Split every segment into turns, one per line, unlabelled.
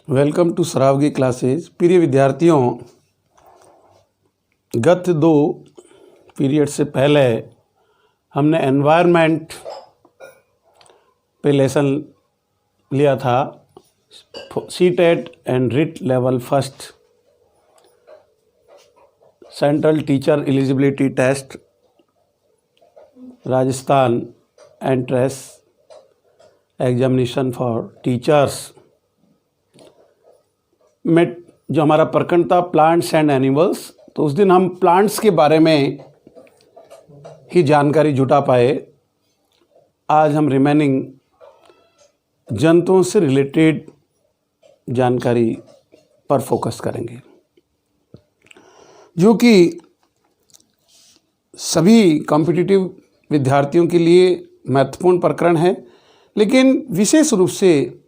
Welcome to Saraogi classes. प्रिय विद्यार्थियों, गत 2 पीरियड से पहले हमने एनवायरनमेंट पे लेसन लिया था। CTET and REET level first central teacher eligibility test Rajasthan entrance examination for teachers में जो हमारा प्रकरण था प्लांट्स एंड एनिमल्स, तो उस दिन हम प्लांट्स के बारे में ही जानकारी जुटा पाए। आज हम रिमेनिंग जंतुओं से रिलेटेड जानकारी पर फोकस करेंगे, जो कि सभी कॉम्पिटिटिव विद्यार्थियों के लिए महत्वपूर्ण प्रकरण है, लेकिन विशेष रूप से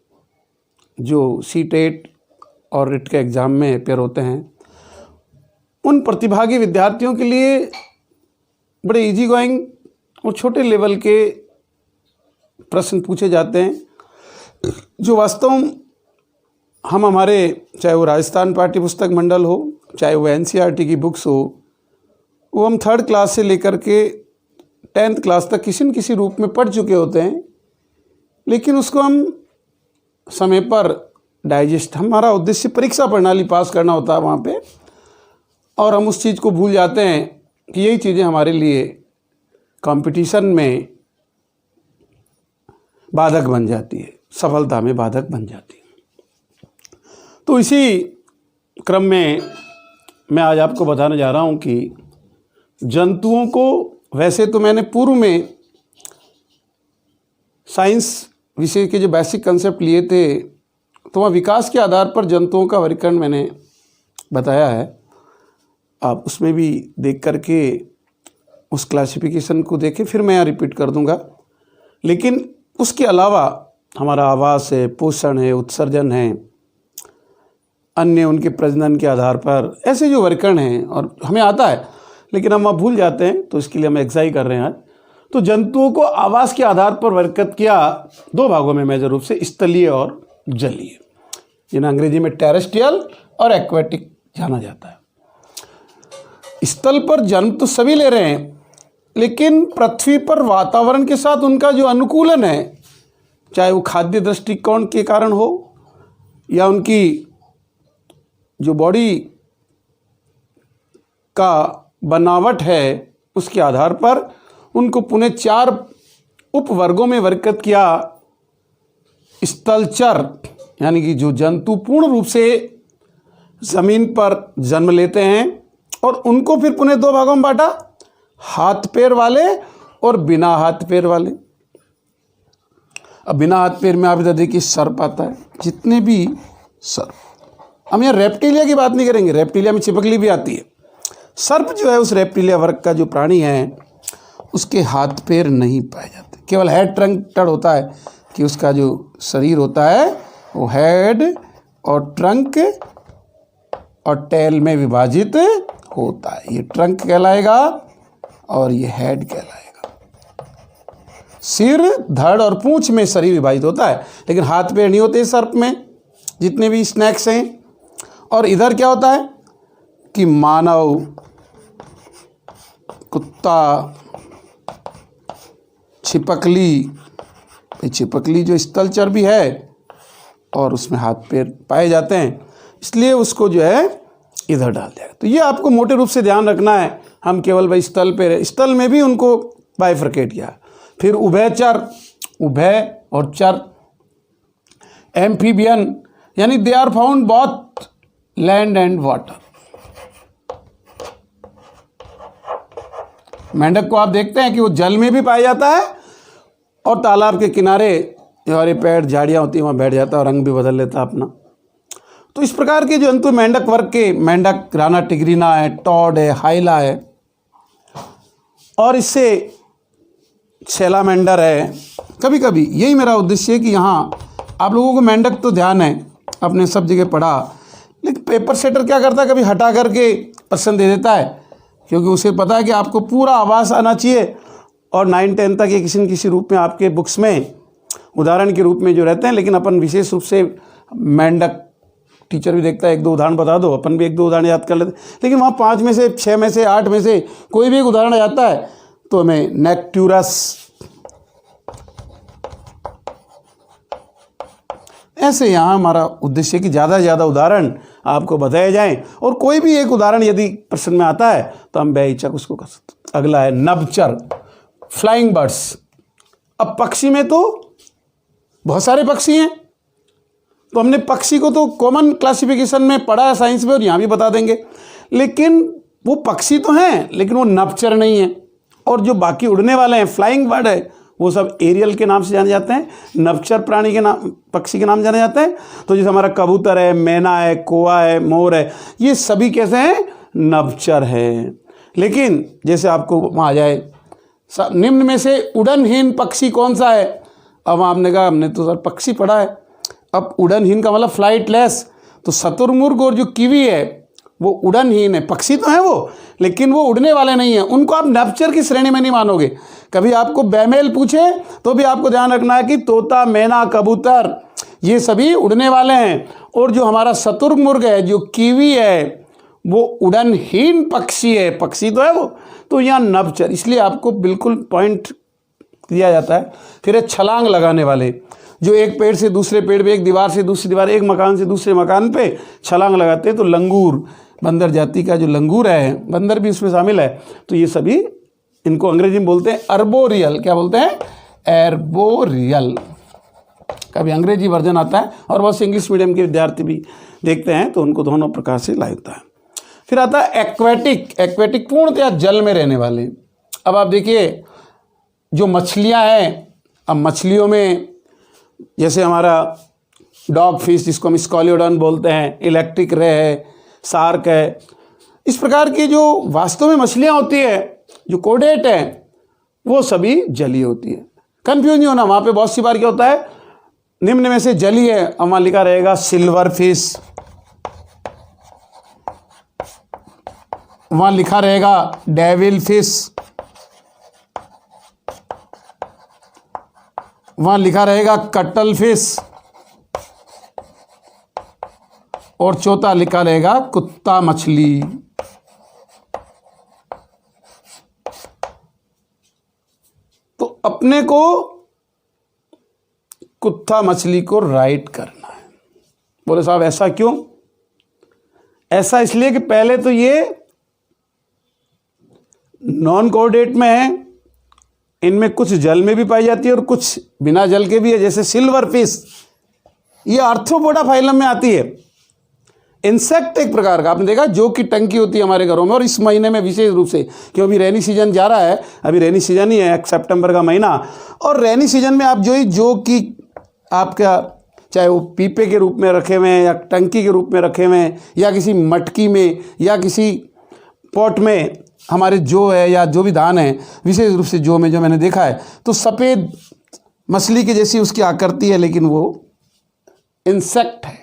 जो सीटेट और रिट के एग्ज़ाम में अपेयर होते हैं उन प्रतिभागी विद्यार्थियों के लिए बड़े इजी गोइंग और छोटे लेवल के प्रश्न पूछे जाते हैं, जो वास्तव हम हमारे चाहे वो राजस्थान पाठ्य पुस्तक मंडल हो, चाहे वो एनसीईआरटी की बुक्स हो, वो हम 3rd क्लास से लेकर के 10th क्लास तक किसी न किसी रूप में पढ़ चुके होते हैं, लेकिन उसको हम समय पर डाइजेस्ट, हमारा उद्देश्य परीक्षा प्रणाली पास करना होता है वहाँ पे, और हम उस चीज़ को भूल जाते हैं कि यही चीज़ें हमारे लिए कंपटीशन में बाधक बन जाती है, सफलता में बाधक बन जाती है। तो इसी क्रम में मैं आज आपको बताने जा रहा हूँ कि जंतुओं को, वैसे तो मैंने पूर्व में साइंस विषय के जो बेसिक कंसेप्ट लिए थे, तो वहाँ विकास के आधार पर जंतुओं का वर्गीकरण मैंने बताया है। आप उसमें भी देख करके उस क्लासिफिकेशन को देखें, फिर मैं यहाँ रिपीट कर दूंगा। लेकिन उसके अलावा हमारा आवास है, पोषण है, उत्सर्जन है, अन्य उनके प्रजनन के आधार पर ऐसे जो वर्गीकरण हैं, और हमें आता है लेकिन हम वहाँ भूल जाते हैं, तो इसके लिए हम एक्सरसाइज कर रहे हैं आज। तो जंतुओं को आवास के आधार पर वर्गीकृत किया 2 भागों में मेजर रूप से, स्थलीय और जलीय, जिन्हें अंग्रेजी में टेरेस्ट्रियल और एक्वेटिक जाना जाता है। स्थल पर जन्म तो सभी ले रहे हैं, लेकिन पृथ्वी पर वातावरण के साथ उनका जो अनुकूलन है, चाहे वो खाद्य दृष्टिकोण के कारण हो या उनकी जो बॉडी का बनावट है, उसके आधार पर उनको पुनः 4 उपवर्गों में वर्गीकृत किया। स्थलचर यानी कि जो जंतु पूर्ण रूप से ज़मीन पर जन्म लेते हैं, और उनको फिर पुनः 2 भागों में बांटा, हाथ पैर वाले और बिना हाथ पैर वाले। अब बिना हाथ पैर में आप इधर देखिए सर्प आता है, जितने भी सर्प, हम यहाँ रेप्टिलिया की बात नहीं करेंगे, रेप्टिलिया में छिपकली भी आती है। सर्प जो है उस रेप्टिलिया वर्ग का जो प्राणी है, उसके हाथ पैर नहीं पाए जाते, केवल हेड ट्रंक टड होता है, कि उसका जो शरीर होता है वो हेड और ट्रंक और टेल में विभाजित होता है। ये ट्रंक कहलाएगा और ये हेड कहलाएगा। सिर, धड़ और पूंछ में शरीर विभाजित होता है, लेकिन हाथ पैर नहीं होते सर्प में, जितने भी स्नैक्स हैं। और इधर क्या होता है कि मानव, कुत्ता, छिपकली जो स्थलचर भी है और उसमें हाथ पैर पाए जाते हैं, इसलिए उसको जो है इधर डाल दिया। तो ये आपको मोटे रूप से ध्यान रखना है। हम केवल भाई स्थल पे, स्थल में भी उनको बाइफरकेट किया। फिर उभयचर, उभय और चर। एम्फीबियन यानी they are found both land and water. मेंढक को आप देखते हैं कि वो जल में भी पाया जाता है और तालाब के किनारे हरे पेड़ झाड़ियाँ होती हैं वहाँ बैठ जाता है और रंग भी बदल लेता है अपना। तो इस प्रकार के जंतु मेंढक वर्ग के, मेंढक, राना टिग्रिना है, टॉड है, हाइला है, और इससे सैलामेंडर है। कभी कभी यही मेरा उद्देश्य है कि यहाँ आप लोगों को मेंढक तो ध्यान है, आपने सब जगह पढ़ा, लेकिन पेपर सेटर क्या करता है, कभी हटा करके प्रश्न दे देता है, क्योंकि उसे पता है कि आपको पूरा आवाज़ आना चाहिए, और 9-10 तक ये किसी न किसी रूप में आपके बुक्स में उदाहरण के रूप में जो रहते हैं, लेकिन अपन विशेष रूप से मेंढक टीचर भी देखता है, एक दो उदाहरण बता दो, अपन भी एक दो उदाहरण याद कर लेते, लेकिन वहाँ 5 में से 6 में से 8 में से कोई भी एक उदाहरण आ जाता है तो हमें नेक्टूरस, ऐसे यहाँ हमारा उद्देश्य है कि ज़्यादा से ज़्यादा उदाहरण आपको बताए जाएं, और कोई भी एक उदाहरण यदि प्रश्न में आता है तो हम बेहिचक उसको कर सकते हैं। अगला है नभचर, फ्लाइंग बर्ड्स। अब पक्षी में तो बहुत सारे पक्षी हैं, तो हमने पक्षी को तो कॉमन क्लासिफिकेशन में पढ़ा है साइंस में, और यहाँ भी बता देंगे, लेकिन वो पक्षी तो हैं लेकिन वो नभचर नहीं है। और जो बाकी उड़ने वाले हैं, फ्लाइंग बर्ड है, वो सब एरियल के नाम से जाने जाते हैं, नभचर प्राणी के नाम, पक्षी के नाम जाने जाते हैं। तो जैसे हमारा कबूतर है, मैना है, कौवा है, मोर है, ये सभी कैसे हैं? नभचर है। लेकिन जैसे आपको वहाँ आ जाए निम्न में से उड़नहीन पक्षी कौन सा है? अब आपने कहा हमने तो सर पक्षी पढ़ा है, अब उड़नहीन का मतलब फ्लाइटलेस, तो शतुरमुर्ग और जो कीवी है वो उड़नहीन है, पक्षी तो हैं वो, लेकिन वो उड़ने वाले नहीं हैं, उनको आप नभचर की श्रेणी में नहीं मानोगे। कभी आपको बैमेल पूछे तो भी आपको ध्यान रखना है कि तोता, मैना, कबूतर ये सभी उड़ने वाले हैं, और जो हमारा शतुरमुर्ग है, जो कीवी है, वो उड़नहीन पक्षी है, पक्षी तो है वो, तो यहाँ नभचर, इसलिए आपको बिल्कुल पॉइंट दिया जाता है। फिर है छलांग लगाने वाले, जो एक पेड़ से दूसरे पेड़ पे, एक दीवार से दूसरी दीवार, एक मकान से दूसरे मकान पे छलांग लगाते हैं, तो लंगूर, बंदर जाति का जो लंगूर है, बंदर भी उसमें शामिल है, तो ये सभी, इनको अंग्रेजी में बोलते हैं अर्बोरियल। क्या बोलते हैं? एर्बोरियल। कभी अंग्रेजी वर्जन आता है, और बहुत से इंग्लिश मीडियम के विद्यार्थी भी देखते हैं तो उनको दोनों प्रकार से लगता है। फिर आता है एक्वेटिक। एक्वेटिक पूर्णतया जल में रहने वाले। अब आप देखिए जो मछलियां हैं, अब मछलियों में जैसे हमारा डॉग फिश, जिसको हम स्कॉलियोडन बोलते हैं, इलेक्ट्रिक रे है, शार्क है, इस प्रकार की जो वास्तव में मछलियां होती है, जो कोडेट हैं, वो सभी जलीय होती है। कंफ्यूज नहीं होना, वहाँ पे बहुत सी बार क्या होता है, निम्न में से जलीय है, अब वहाँ लिखा रहेगा सिल्वर फिश, वहाँ लिखा रहेगा डेविल फिश, वहाँ लिखा रहेगा कटल फिश, और चौथा लिखा रहेगा कुत्ता मछली। तो अपने को कुत्ता मछली को राइट करना है। बोले साहब ऐसा क्यों? ऐसा इसलिए कि पहले तो ये नॉन कोऑर्डिनेट में है, इनमें कुछ जल में भी पाई जाती है और कुछ बिना जल के भी है। जैसे सिल्वर फिश, ये आर्थ्रोपोडा फाइलम में आती है। इंसेक्ट एक प्रकार का, आपने देखा जो कि टंकी होती है हमारे घरों में, और इस महीने में विशेष रूप से, क्योंकि रेनी सीजन जा रहा है, अभी रेनी सीजन ही है, सितंबर का महीना, और रेनी सीजन में आप जो कि आपका चाहे वो पीपे के रूप में रखे हुए हैं, या टंकी के रूप में रखे हुए हैं, या किसी मटकी में, या किसी पॉट में, हमारे जो है या जो भी धान है, विशेष रूप से जो में जो मैंने देखा है, तो सफ़ेद मछली की जैसी उसकी आकृति है, लेकिन वो इंसेक्ट है,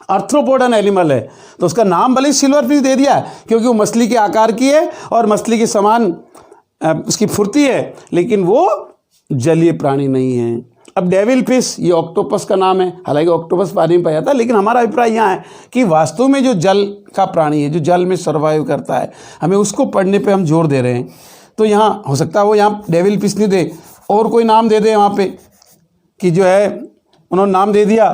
आर्थ्रोपोडन एनिमल है। तो उसका नाम भले सिल्वर फिश दे दिया क्योंकि वो मछली के आकार की है और मछली के समान उसकी फुर्ती है, लेकिन वो जलीय प्राणी नहीं है। अब डेविल फिश, ये ऑक्टोपस का नाम है, हालांकि ऑक्टोपस पानी में पाया जाता है, लेकिन हमारा अभिप्राय यहाँ है कि वास्तव में जो जल का प्राणी है, जो जल में सर्वाइव करता है, हमें उसको पढ़ने पे हम जोर दे रहे हैं। तो यहाँ हो सकता है वो यहाँ डेविल फिश नहीं दे, और कोई नाम दे दे वहाँ पे, कि जो है उन्होंने नाम दे दिया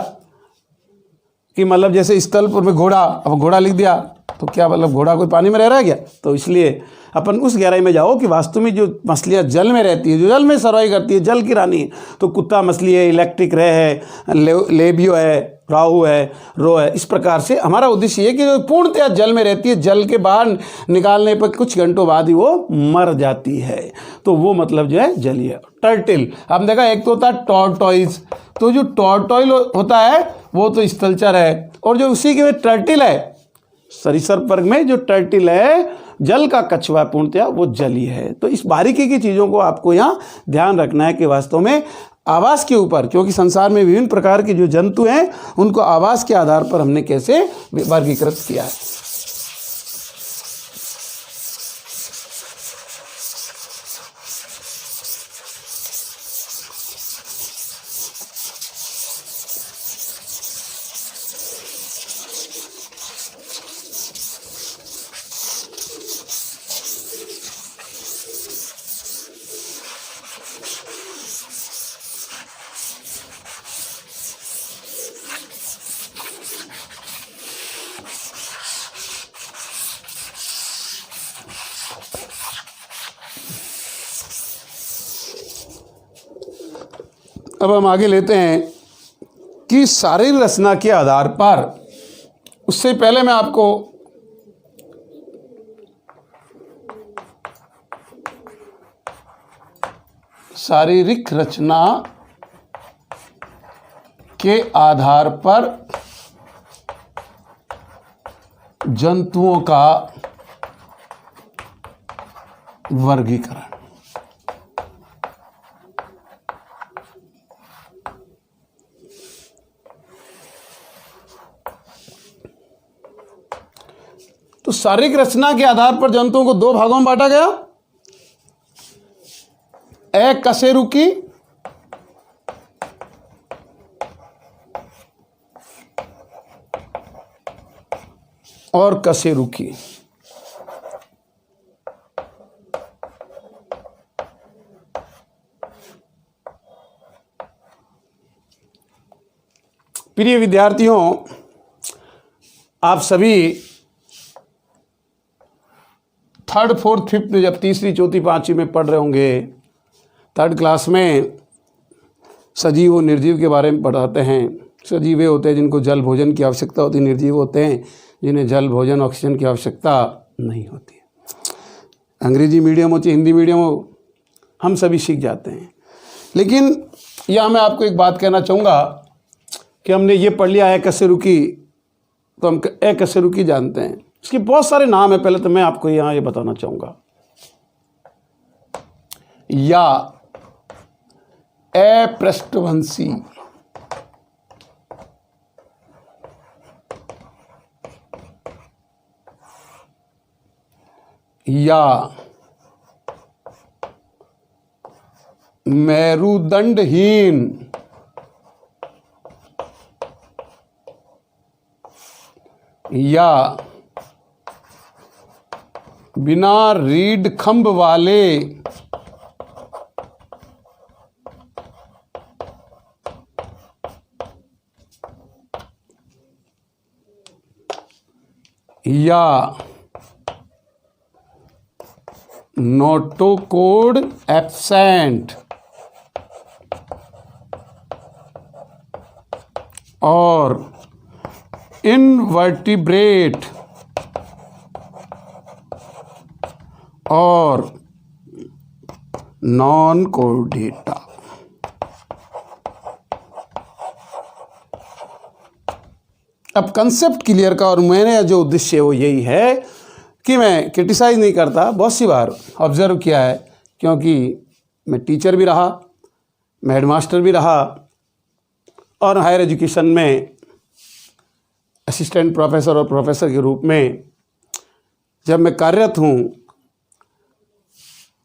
कि मतलब जैसे स्थलपुर में घोड़ा, अब घोड़ा लिख दिया तो क्या मतलब घोड़ा कोई पानी में रह रहा है क्या? तो इसलिए अपन उस गहराई में जाओ कि वास्तव में जो मछलियाँ जल में रहती है, जो जल में सर्वाइव करती है, जल की रानी है, तो कुत्ता मछली है, इलेक्ट्रिक रे है, लेबियो है, राहू है, रो है। इस प्रकार से हमारा उद्देश्य ये कि जो पूर्णतया जल में रहती है, जल के बाहर निकालने पर कुछ घंटों बाद ही वो मर जाती है, तो वो मतलब जो है जलीय। टर्टिल, आपने देखा एक तो होता है टॉर्टोइज, तो जो टॉर्टोइल होता है वो तो स्थलचर है, और जो उसी के टर्टिल है, सरीसृप वर्ग में जो टर्टिल है, जल का कछुआ, पूर्णतया वो जलीय है। तो इस बारीकी की चीज़ों को आपको यहाँ ध्यान रखना है कि वास्तव में आवास के ऊपर, क्योंकि संसार में विभिन्न प्रकार के जो जंतु हैं उनको आवास के आधार पर हमने कैसे वर्गीकृत किया है। अब हम आगे लेते हैं कि शारीरिक रचना के आधार पर, उससे पहले मैं आपको शारीरिक रचना के आधार पर जंतुओं का वर्गीकरण। तो शारीरिक रचना के आधार पर जंतुओं को दो भागों में बांटा गया, अकशेरुकी और कशेरुकी। प्रिय विद्यार्थियों, आप सभी थर्ड फोर्थ फिफ्थ में जब तीसरी चौथी पांचवी में पढ़ रहे होंगे, थर्ड क्लास में सजीव और निर्जीव के बारे में पढ़ाते हैं। सजीव वे होते हैं जिनको जल भोजन की आवश्यकता होती है, निर्जीव होते हैं जिन्हें जल भोजन ऑक्सीजन की आवश्यकता नहीं होती है। अंग्रेजी मीडियम हो चाहे हिंदी मीडियम हो, हम सभी सीख जाते हैं। लेकिन यहाँ मैं आपको एक बात कहना चाहूँगा कि हमने ये पढ़ लिया अकशेरुकी, तो हम अकशेरुकी जानते हैं, इसके बहुत सारे नाम हैं। पहले तो मैं आपको यहाँ ये बताना चाहूँगा, या अपृष्ठवंशी, या मेरुदंडहीन, या बिना रीढ़ खंभ वाले, या नोटोकॉर्ड एब्सेंट, और इनवर्टिब्रेट, और नॉन कोर्डेटा। अब कंसेप्ट क्लियर का, और मेरा जो उद्देश्य है वो यही है कि मैं क्रिटिसाइज नहीं करता, बहुत सी बार ऑब्जर्व किया है, क्योंकि मैं टीचर भी रहा, मैं हेडमास्टर भी रहा, और हायर एजुकेशन में असिस्टेंट प्रोफेसर और प्रोफेसर के रूप में जब मैं कार्यरत हूँ,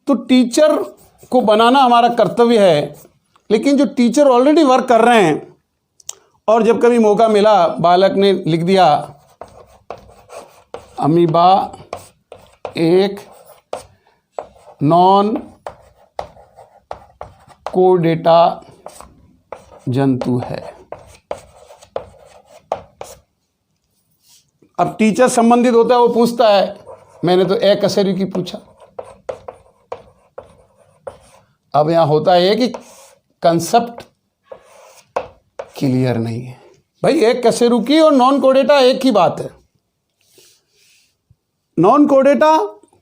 तो टीचर को बनाना हमारा कर्तव्य है। लेकिन जो टीचर ऑलरेडी वर्क कर रहे हैं, और जब कभी मौका मिला, बालक ने लिख दिया अमीबा एक नॉन कोर्डेटा जंतु है। अब टीचर संबंधित होता है, वो पूछता है, मैंने तो अकशेरुकी पूछा। अब यहां होता है कि कंसेप्ट क्लियर नहीं है। भाई अकशेरुकी और नॉन कोर्डेटा एक ही बात है। नॉन कोर्डेटा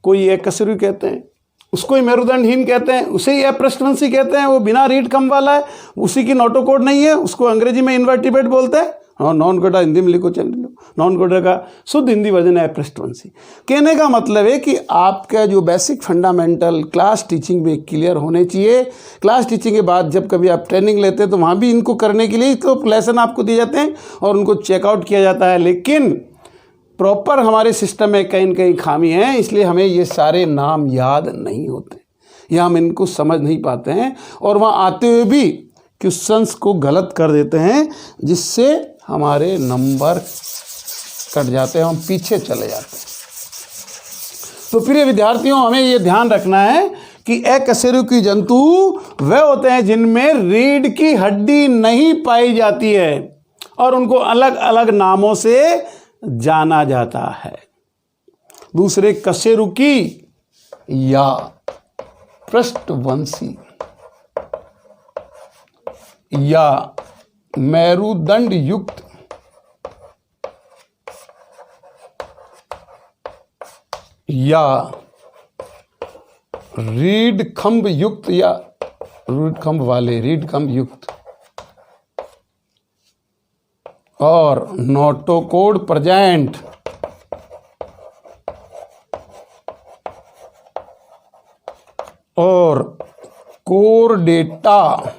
कोई अकशेरुकी कहते हैं, उसको ही मेरुदंडहीन कहते हैं, उसे ही अपृष्ठवंशी कहते हैं, वो बिना रीढ़ खंभ वाला है, उसी की नोटोकॉर्ड नहीं है, उसको अंग्रेजी में इनवर्टिब्रेट बोलते हैं। और नॉन कोर्डेटा हिंदी में लिखो, चल लो, नॉन कोर्डेटा का शुद्ध हिंदी वर्जन है अपृष्ठवंशी। कहने का मतलब है कि आपका जो बेसिक फंडामेंटल क्लास टीचिंग में क्लियर होने चाहिए। क्लास टीचिंग के बाद जब कभी आप ट्रेनिंग लेते हैं तो वहाँ भी इनको करने के लिए तो लेसन आपको दिए जाते हैं और उनको चेकआउट किया जाता है। लेकिन प्रॉपर हमारे सिस्टम में कहीं न कहीं खामी है, इसलिए हमें ये सारे नाम याद नहीं होते या हम इनको समझ नहीं पाते हैं, और वहाँ आते हुए भी क्वेश्चंस को गलत कर देते हैं, जिससे हमारे नंबर कट जाते हैं, हम पीछे चले जाते हैं। तो प्रिय विद्यार्थियों, हमें ये ध्यान रखना है कि अकशेरुकी जंतु वे होते हैं जिनमें रीढ़ की हड्डी नहीं पाई जाती है और उनको अलग अलग नामों से जाना जाता है। दूसरे कशेरुकी या पृष्ठवंशी। या मेरुदंड युक्त या रीढ़ खंभ युक्त या रीढ़ खंभ वाले, रीढ़ खंभ युक्त और नोटोकॉर्ड प्रेजेंट और कोर्डेटा,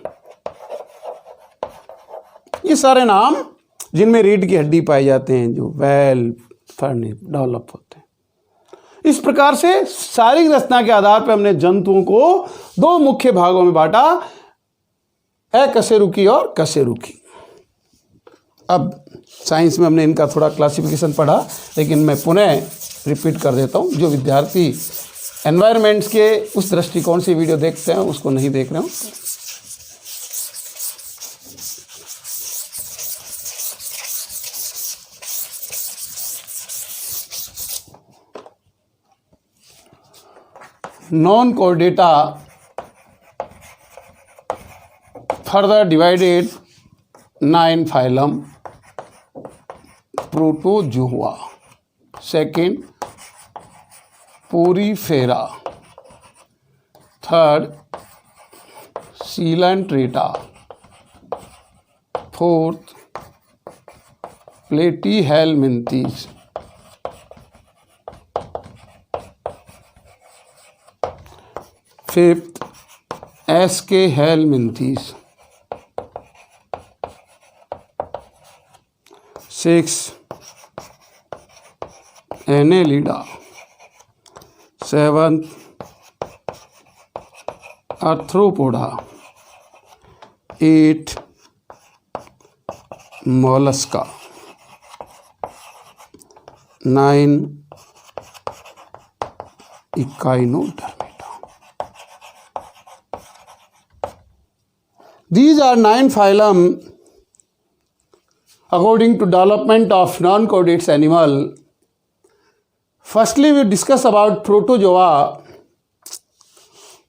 ये सारे नाम जिनमें रीढ़ की हड्डी पाए जाते हैं, जो वेल फर्निश डेवलप होते हैं। इस प्रकार से शारीरिक रचना के आधार पर हमने जंतुओं को दो मुख्य भागों में बांटा, अकशेरुकी और कशेरुकी। अब साइंस में हमने इनका थोड़ा क्लासिफिकेशन पढ़ा, लेकिन मैं पुनः रिपीट कर देता हूँ। जो विद्यार्थी एनवायरनमेंट्स के उस दृष्टिकोण से वीडियो देखते हैं उसको नहीं देख रहे हो। Non chordata further divided 9 phylum protozoa, second porifera, third coelenterata, fourth platyhelminthes, fifth aschelminthes, six annelida, seventh arthropoda, 8 mollusca, 9 echinodermata. These are 9 phylum according to development of non-chordates animal. Firstly, we discuss about protozoa.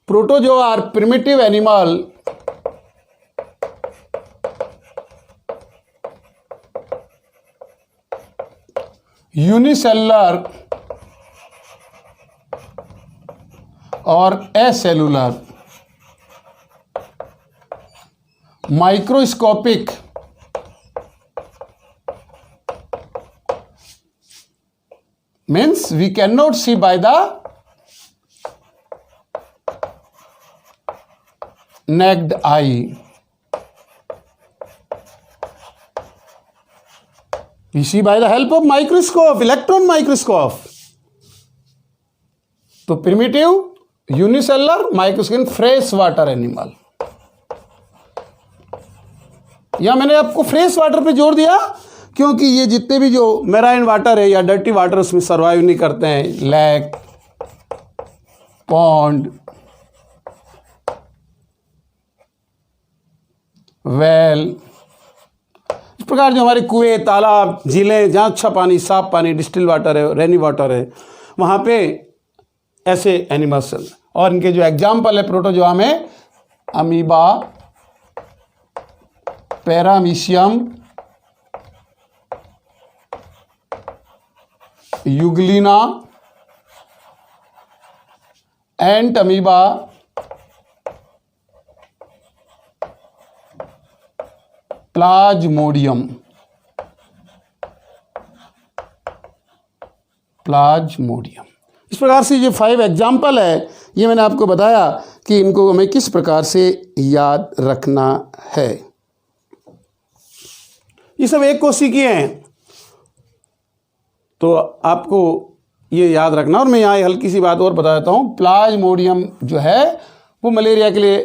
Protozoa are primitive animal unicellular or acellular, microscopic, means we cannot see by the naked eye. We see by the help of microscope, electron microscope. तो primitive unicellular microscopic fresh water animal। या मैंने आपको fresh water पे जोर दिया क्योंकि ये जितने भी जो मेराइन वाटर है या डर्टी वाटर उसमें सर्वाइव नहीं करते हैं, लेक, पॉन्ड, वेल, इस प्रकार जो हमारे कुएं, तालाब, झीलें, जहाँ अच्छा पानी, साफ पानी, डिस्टिल वाटर है, रेनी वाटर है, वहाँ पे ऐसे एनिमल्स। और इनके जो एग्जाम्पल है प्रोटोजोआ में अमीबा, पैरामीशियम, यूग्लिना, एंट अमीबा, प्लाज्मोडियम, इस प्रकार से जो 5 एग्जाम्पल है ये मैंने आपको बताया कि इनको हमें किस प्रकार से याद रखना है। ये सब एक कोशिकीय हैं, तो आपको ये याद रखना। और मैं यहाँ हल्की सी बात और बता देता हूँ, प्लाज्मोडियम जो है वो मलेरिया के लिए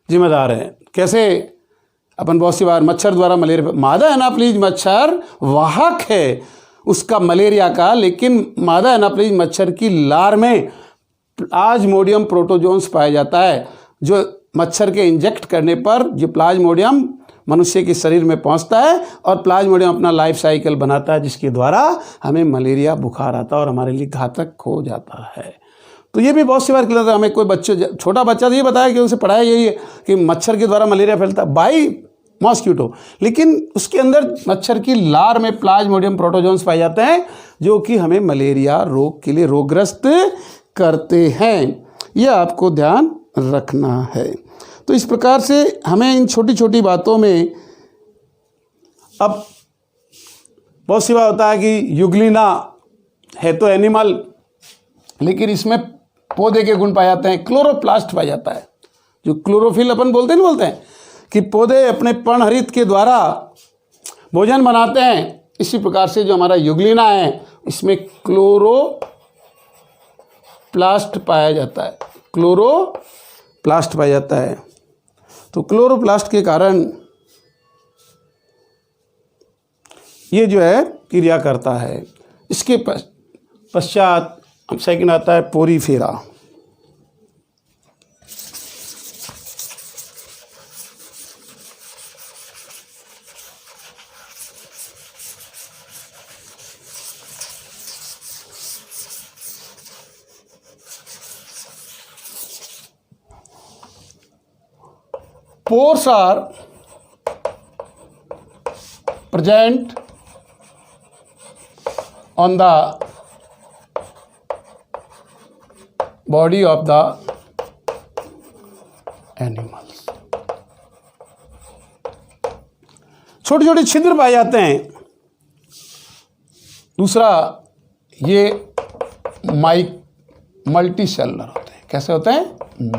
जिम्मेदार है। कैसे? अपन बहुत सी बार मच्छर द्वारा मलेरिया, मादा एनाप्लीज मच्छर वाहक है उसका मलेरिया का, लेकिन मादा एनाप्लीज मच्छर की लार में प्लाज्मोडियम प्रोटोजोन्स पाया जाता है, जो मच्छर के इंजेक्ट करने पर जो प्लाज्मोडियम मनुष्य के शरीर में पहुंचता है और प्लाज्मोडियम अपना लाइफ साइकिल बनाता है, जिसके द्वारा हमें मलेरिया बुखार आता है और हमारे लिए घातक हो जाता है। तो ये भी बहुत सी बार खिलाता है हमें। कोई बच्चे, छोटा बच्चा तो ये बताया कि उसे पढ़ाया यही है कि मच्छर के द्वारा मलेरिया फैलता है बाई मॉस्क्यूटो, लेकिन उसके अंदर मच्छर की लार में प्लाज्मोडियम प्रोटोजोन्स पाए जाते हैं जो कि हमें मलेरिया रोग के लिए रोगग्रस्त करते हैं। यह आपको ध्यान रखना है। तो इस प्रकार से हमें इन छोटी छोटी बातों में, अब बहुत सी बार होता है कि युग्लिना है तो एनिमल, लेकिन इसमें पौधे के गुण पाए जाते हैं। क्लोरोप्लास्ट पाया जाता है, जो क्लोरोफिल अपन बोलते हैं कि पौधे अपने पर्णहरित के द्वारा भोजन बनाते हैं। इसी प्रकार से जो हमारा युग्लिना है इसमें क्लोरोप्लास्ट पाया जाता है, क्लोरोप्लास्ट पाया जाता है। तो क्लोरोप्लास्ट के कारण ये जो है क्रिया करता है। इसके पश्चात सेकंड आता है Porifera. Pores are present on the body of the animals. छोटे छोटे छिद्र पाए जाते हैं। दूसरा, ये मल्टी सेलुलर होते हैं। कैसे होते हैं?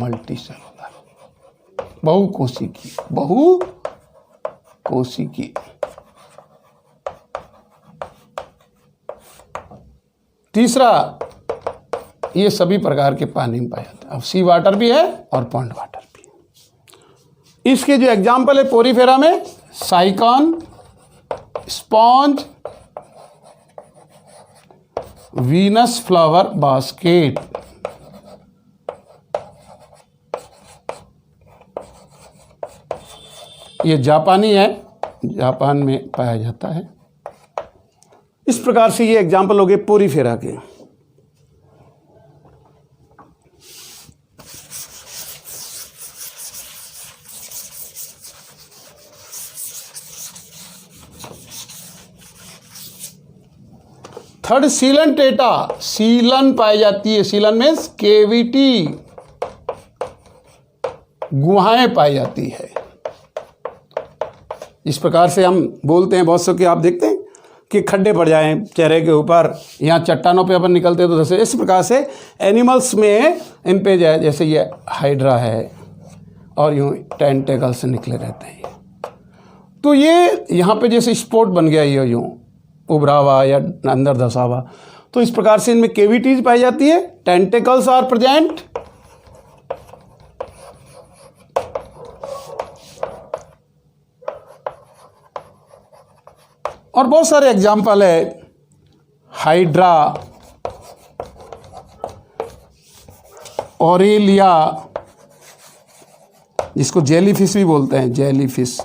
मल्टी सेलुलर, बहुकोशिकी। तीसरा, ये सभी प्रकार के पानी में पाया जाता है। अब सी वाटर भी है और पॉन्ड वाटर भी है। इसके जो एग्जाम्पल है पोरीफेरा में, साइकॉन, स्पॉन्ज, वीनस फ्लावर बास्केट। ये जापानी है, जापान में पाया जाता है। इस प्रकार से ये एग्जाम्पल हो गए पोरीफेरा के। थर्ड, सीलन टेटा। सीलन पाई जाती है। सीलन मीन्स केविटी, गुहाएं पाई जाती है। इस प्रकार से हम बोलते हैं, बहुत से कि आप देखते हैं कि खड्डे पड़ जाएं चेहरे के ऊपर, यहाँ चट्टानों पे अपन निकलते हैं तो जैसे इस प्रकार से एनिमल्स में इन पे जाए, जैसे ये हाइड्रा है और यूँ टेंटेकल्स निकले रहते हैं। तो ये यहाँ पे जैसे स्पॉट बन गया, ये यूँ उभरा हुआ या अंदर धंसा हुआ। तो इस प्रकार से इनमें केविटीज पाई जाती है। Tentacles are present. और बहुत सारे एग्जाम्पल है, हाइड्रा, ऑरेलिया, जिसको जेलीफिश भी बोलते हैं, जेलीफिश।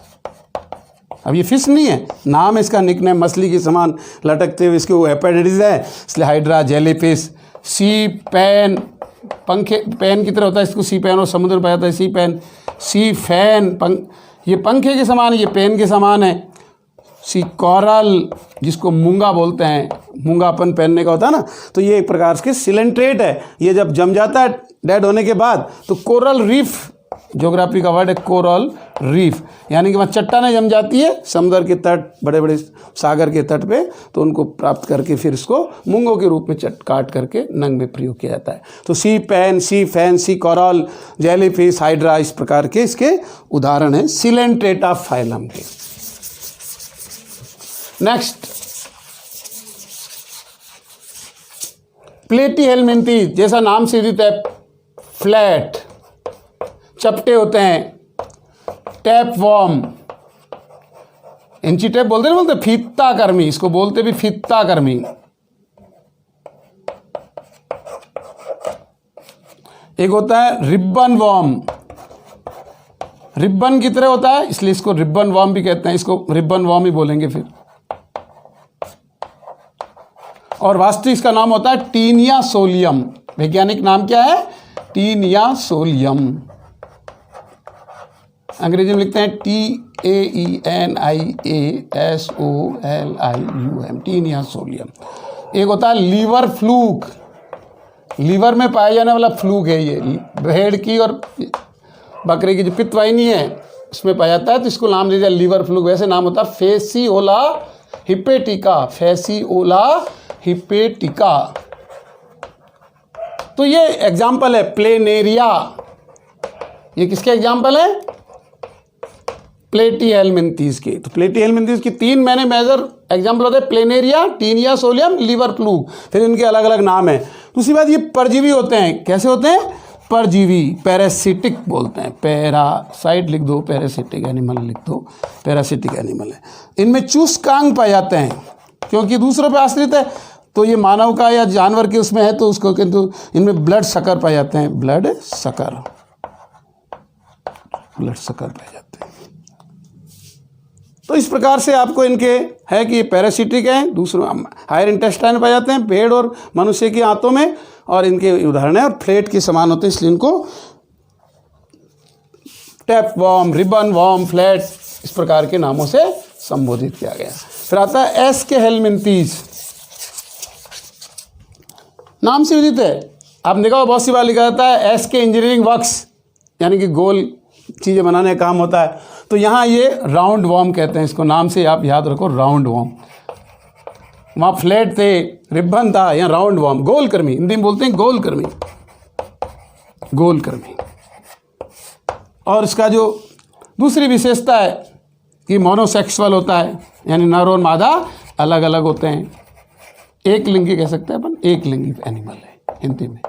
अब ये फिश नहीं है, नाम इसका निकनेम, मछली के समान लटकते हुए इसके वो हेपेटाइटिस है, इसलिए हाइड्रा, जेलीफिश। सी पैन, पंखे पैन की तरह होता है, इसको सी पैन, और समुद्र में पाया जाता है सी पैन। सी फैन, ये पंखे के समान है, ये पेन के समान है। सी कोरल, जिसको मूंगा बोलते हैं, मूंगा अपन पहनने का होता है ना, तो ये एक प्रकार के सिलेंट्रेट है। ये जब जम जाता है डेड होने के बाद तो कोरल रीफ, ज्योग्राफी का वर्ड है कोरल रीफ, यानी कि वहाँ चट्टानें जम जाती है समुद्र के तट, बड़े बड़े सागर के तट पे, तो उनको प्राप्त करके फिर इसको मूंगों के रूप में काट करके नंग में प्रयोग किया जाता है। तो सी पैन, सी फैन, सी कोरल, जेलीफिश, हाइड्रा, इस प्रकार के इसके उदाहरण हैं सिलेंट्रेटा फाइलम के। नेक्स्ट, प्लेटीहेलमिंथी, जैसा नाम से दिखता है, फ्लैट, चपटे होते हैं। टैप वॉर्म, इंची टैप बोलते फीता कर्मी, इसको बोलते भी फीता कर्मी। एक होता है रिबन वॉर्म, रिबन की तरह होता है इसलिए इसको रिबन वॉर्म भी कहते हैं, इसको रिबन वॉर्म ही बोलेंगे फिर। और वास्तविक इसका नाम होता है टीनिया सोलियम, वैज्ञानिक नाम क्या है? Taenia solium. अंग्रेजी में लिखते हैं TAENIASOLIUM, टीनिया सोलियम। एक होता है लीवर फ्लूक, लीवर में पाया जाने वाला फ्लूक है ये, भेड़ की और बकरे की जो पित्तवाहिनी है उसमें पाया जाता है, तो इसको नाम दे दिया लीवर फ्लूक। वैसे नाम होता है फेसिओला हिपेटिका, फेसिओला हिपेटिका। तो ये एग्जाम्पल है प्लेनेरिया, ये किसके एग्जाम्पल है? प्लेटीहेल्मिंथीस के। तो प्लेटीहेल्मिंथीस की 3 मैंने मेजर एग्जाम्पल होते हैं, planaria, taenia solium, liver fluke, फिर इनके अलग अलग नाम है। दूसरी बात, ये परजीवी होते हैं। कैसे होते हैं? परजीवी, पैरासिटिक बोलते हैं। पैरासाइट लिख दो, पैरासिटिक एनिमल लिख दो, पैरासिटिक एनिमल है। इनमें चूसकांग पाए जाते हैं क्योंकि दूसरों पर आश्रित है, तो ये मानव का या जानवर के उसमें है तो उसको, किंतु इनमें ब्लड सकर पाए जाते हैं, ब्लड सकर, ब्लड सकर पाए जाते हैं। तो इस प्रकार से आपको इनके है कि ये पैरासिटिक हैं, दूसरों हायर इंटेस्टाइन पाए जाते हैं भेड़ और मनुष्य के आंतों में, और इनके उदाहरण है, और फ्लेट के समान होते हैं, इसलिए इनको tape worm, ribbon worm, flat, इस प्रकार के नामों से संबोधित किया गया। फिर आता है एस्केहेल्मिंथीस, नाम से विदित है। आप देखा बहुत सी बार लिखा जाता है एस के इंजीनियरिंग वर्क्स, यानी कि गोल चीज़ें बनाने का काम होता है, तो यहाँ ये राउंड वॉर्म कहते हैं इसको, नाम से आप याद रखो, राउंड वॉर्म। वहाँ फ्लैट थे, रिबन था, यहाँ राउंड वॉर्म, गोलकर्मी, हिंदी में बोलते हैं गोलकर्मी, गोलकर्मी। और इसका जो दूसरी विशेषता है कि मोनोसेक्सुअल होता है, यानी नर और मादा अलग अलग होते हैं। एक लिंगी कह सकते हैं अपन, एक लिंगी एनिमल है हिंदी में।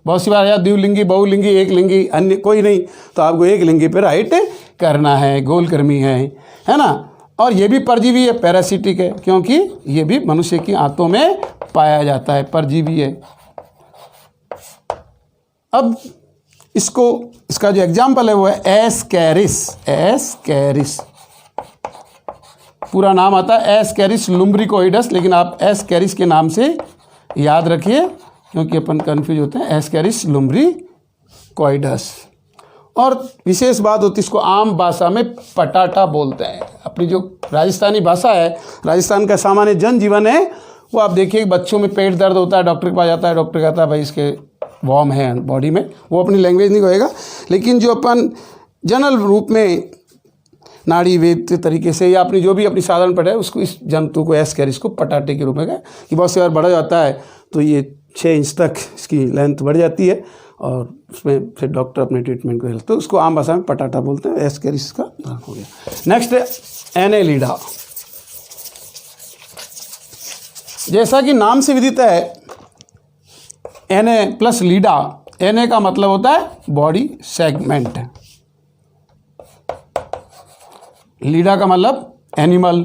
बहुत सी बार यार द्विलिंगी, बहुलिंगी, एक लिंगी, अन्य कोई नहीं, तो आपको एक लिंगी पे राइट करना है, गोलकर्मी है ना। और ये भी परजीवी है, पैरासिटिक है, क्योंकि ये भी मनुष्य की आंतों में पाया जाता है, परजीवी है। अब इसको, इसका जो एग्जाम्पल है वो है एस्कैरिस, एस्कैरिस, पूरा नाम आता है एस्कैरिस लुम्ब्रिकोइडस, लेकिन आप एस्कैरिस के नाम से याद रखिए क्योंकि अपन कंफ्यूज होते हैं, एस्कैरिस लुम्ब्रिकोइडस। और विशेष बात होती है, इसको आम भाषा में पटाटा बोलते हैं। अपनी जो राजस्थानी भाषा है, राजस्थान का सामान्य जनजीवन है, वो आप देखिए बच्चों में पेट दर्द होता है, डॉक्टर के पास जाता है, डॉक्टर कहता है भाई इसके वॉर्म है बॉडी में, वो अपनी लैंग्वेज नहीं कहेगा, लेकिन जो अपन जनरल रूप में नाड़ी वेद तरीके से या अपनी जो भी अपनी साधारण पढ़े उसको, इस जंतु को एस्कैरिस को पटाटे के रूप में कहें कि बहुत से बार बढ़ा जाता है तो ये 6 इंच तक इसकी लेंथ बढ़ जाती है, और उसमें फिर डॉक्टर अपने ट्रीटमेंट को हेल्प, तो उसको आम भाषा में पटाटा बोलते हैं, एस्कैरिस का नाम हो गया। नेक्स्ट है एनेलिडा। जैसा कि नाम से विदित है, एने प्लस लीडा, एने का मतलब होता है बॉडी सेगमेंट, लीडा का मतलब एनिमल,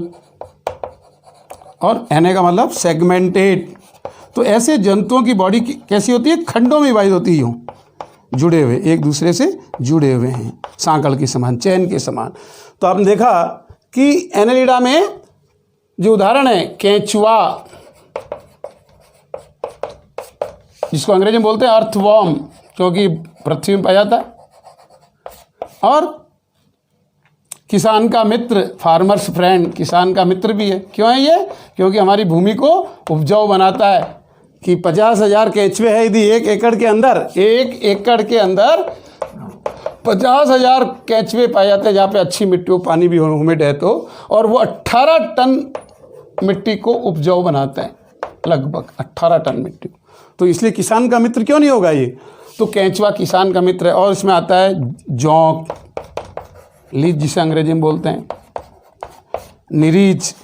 और एने का मतलब सेगमेंटेड। तो ऐसे जंतुओं की बॉडी कैसी होती है? खंडों में विभाजित होती है, यूँ जुड़े हुए, एक दूसरे से जुड़े हुए हैं, सांकड़ के समान, चैन के समान। तो आपने देखा कि एनेलिडा में जो उदाहरण है केंचुआ, जिसको अंग्रेजी में बोलते हैं अर्थवॉर्म, क्योंकि पृथ्वी में पाया जाता है, और किसान का मित्र, फार्मर्स फ्रेंड, किसान का मित्र भी है। क्यों है ये? क्योंकि हमारी भूमि को उपजाऊ बनाता है। कि 50,000 केंचुए हैं यदि 1 एकड़ के अंदर, 1 एकड़ के अंदर 50,000 केंचुए पाए जाते हैं, जहाँ पे अच्छी मिट्टी हो, पानी भी ह्यूमिड है तो, और वो 18 टन मिट्टी को उपजाऊ बनाते हैं, लगभग 18 टन मिट्टी। तो इसलिए किसान का मित्र क्यों नहीं होगा ये? तो केंचुआ किसान का मित्र है। और इसमें आता है जौंक, लीच जिसे अंग्रेजी में बोलते हैं, निरीच,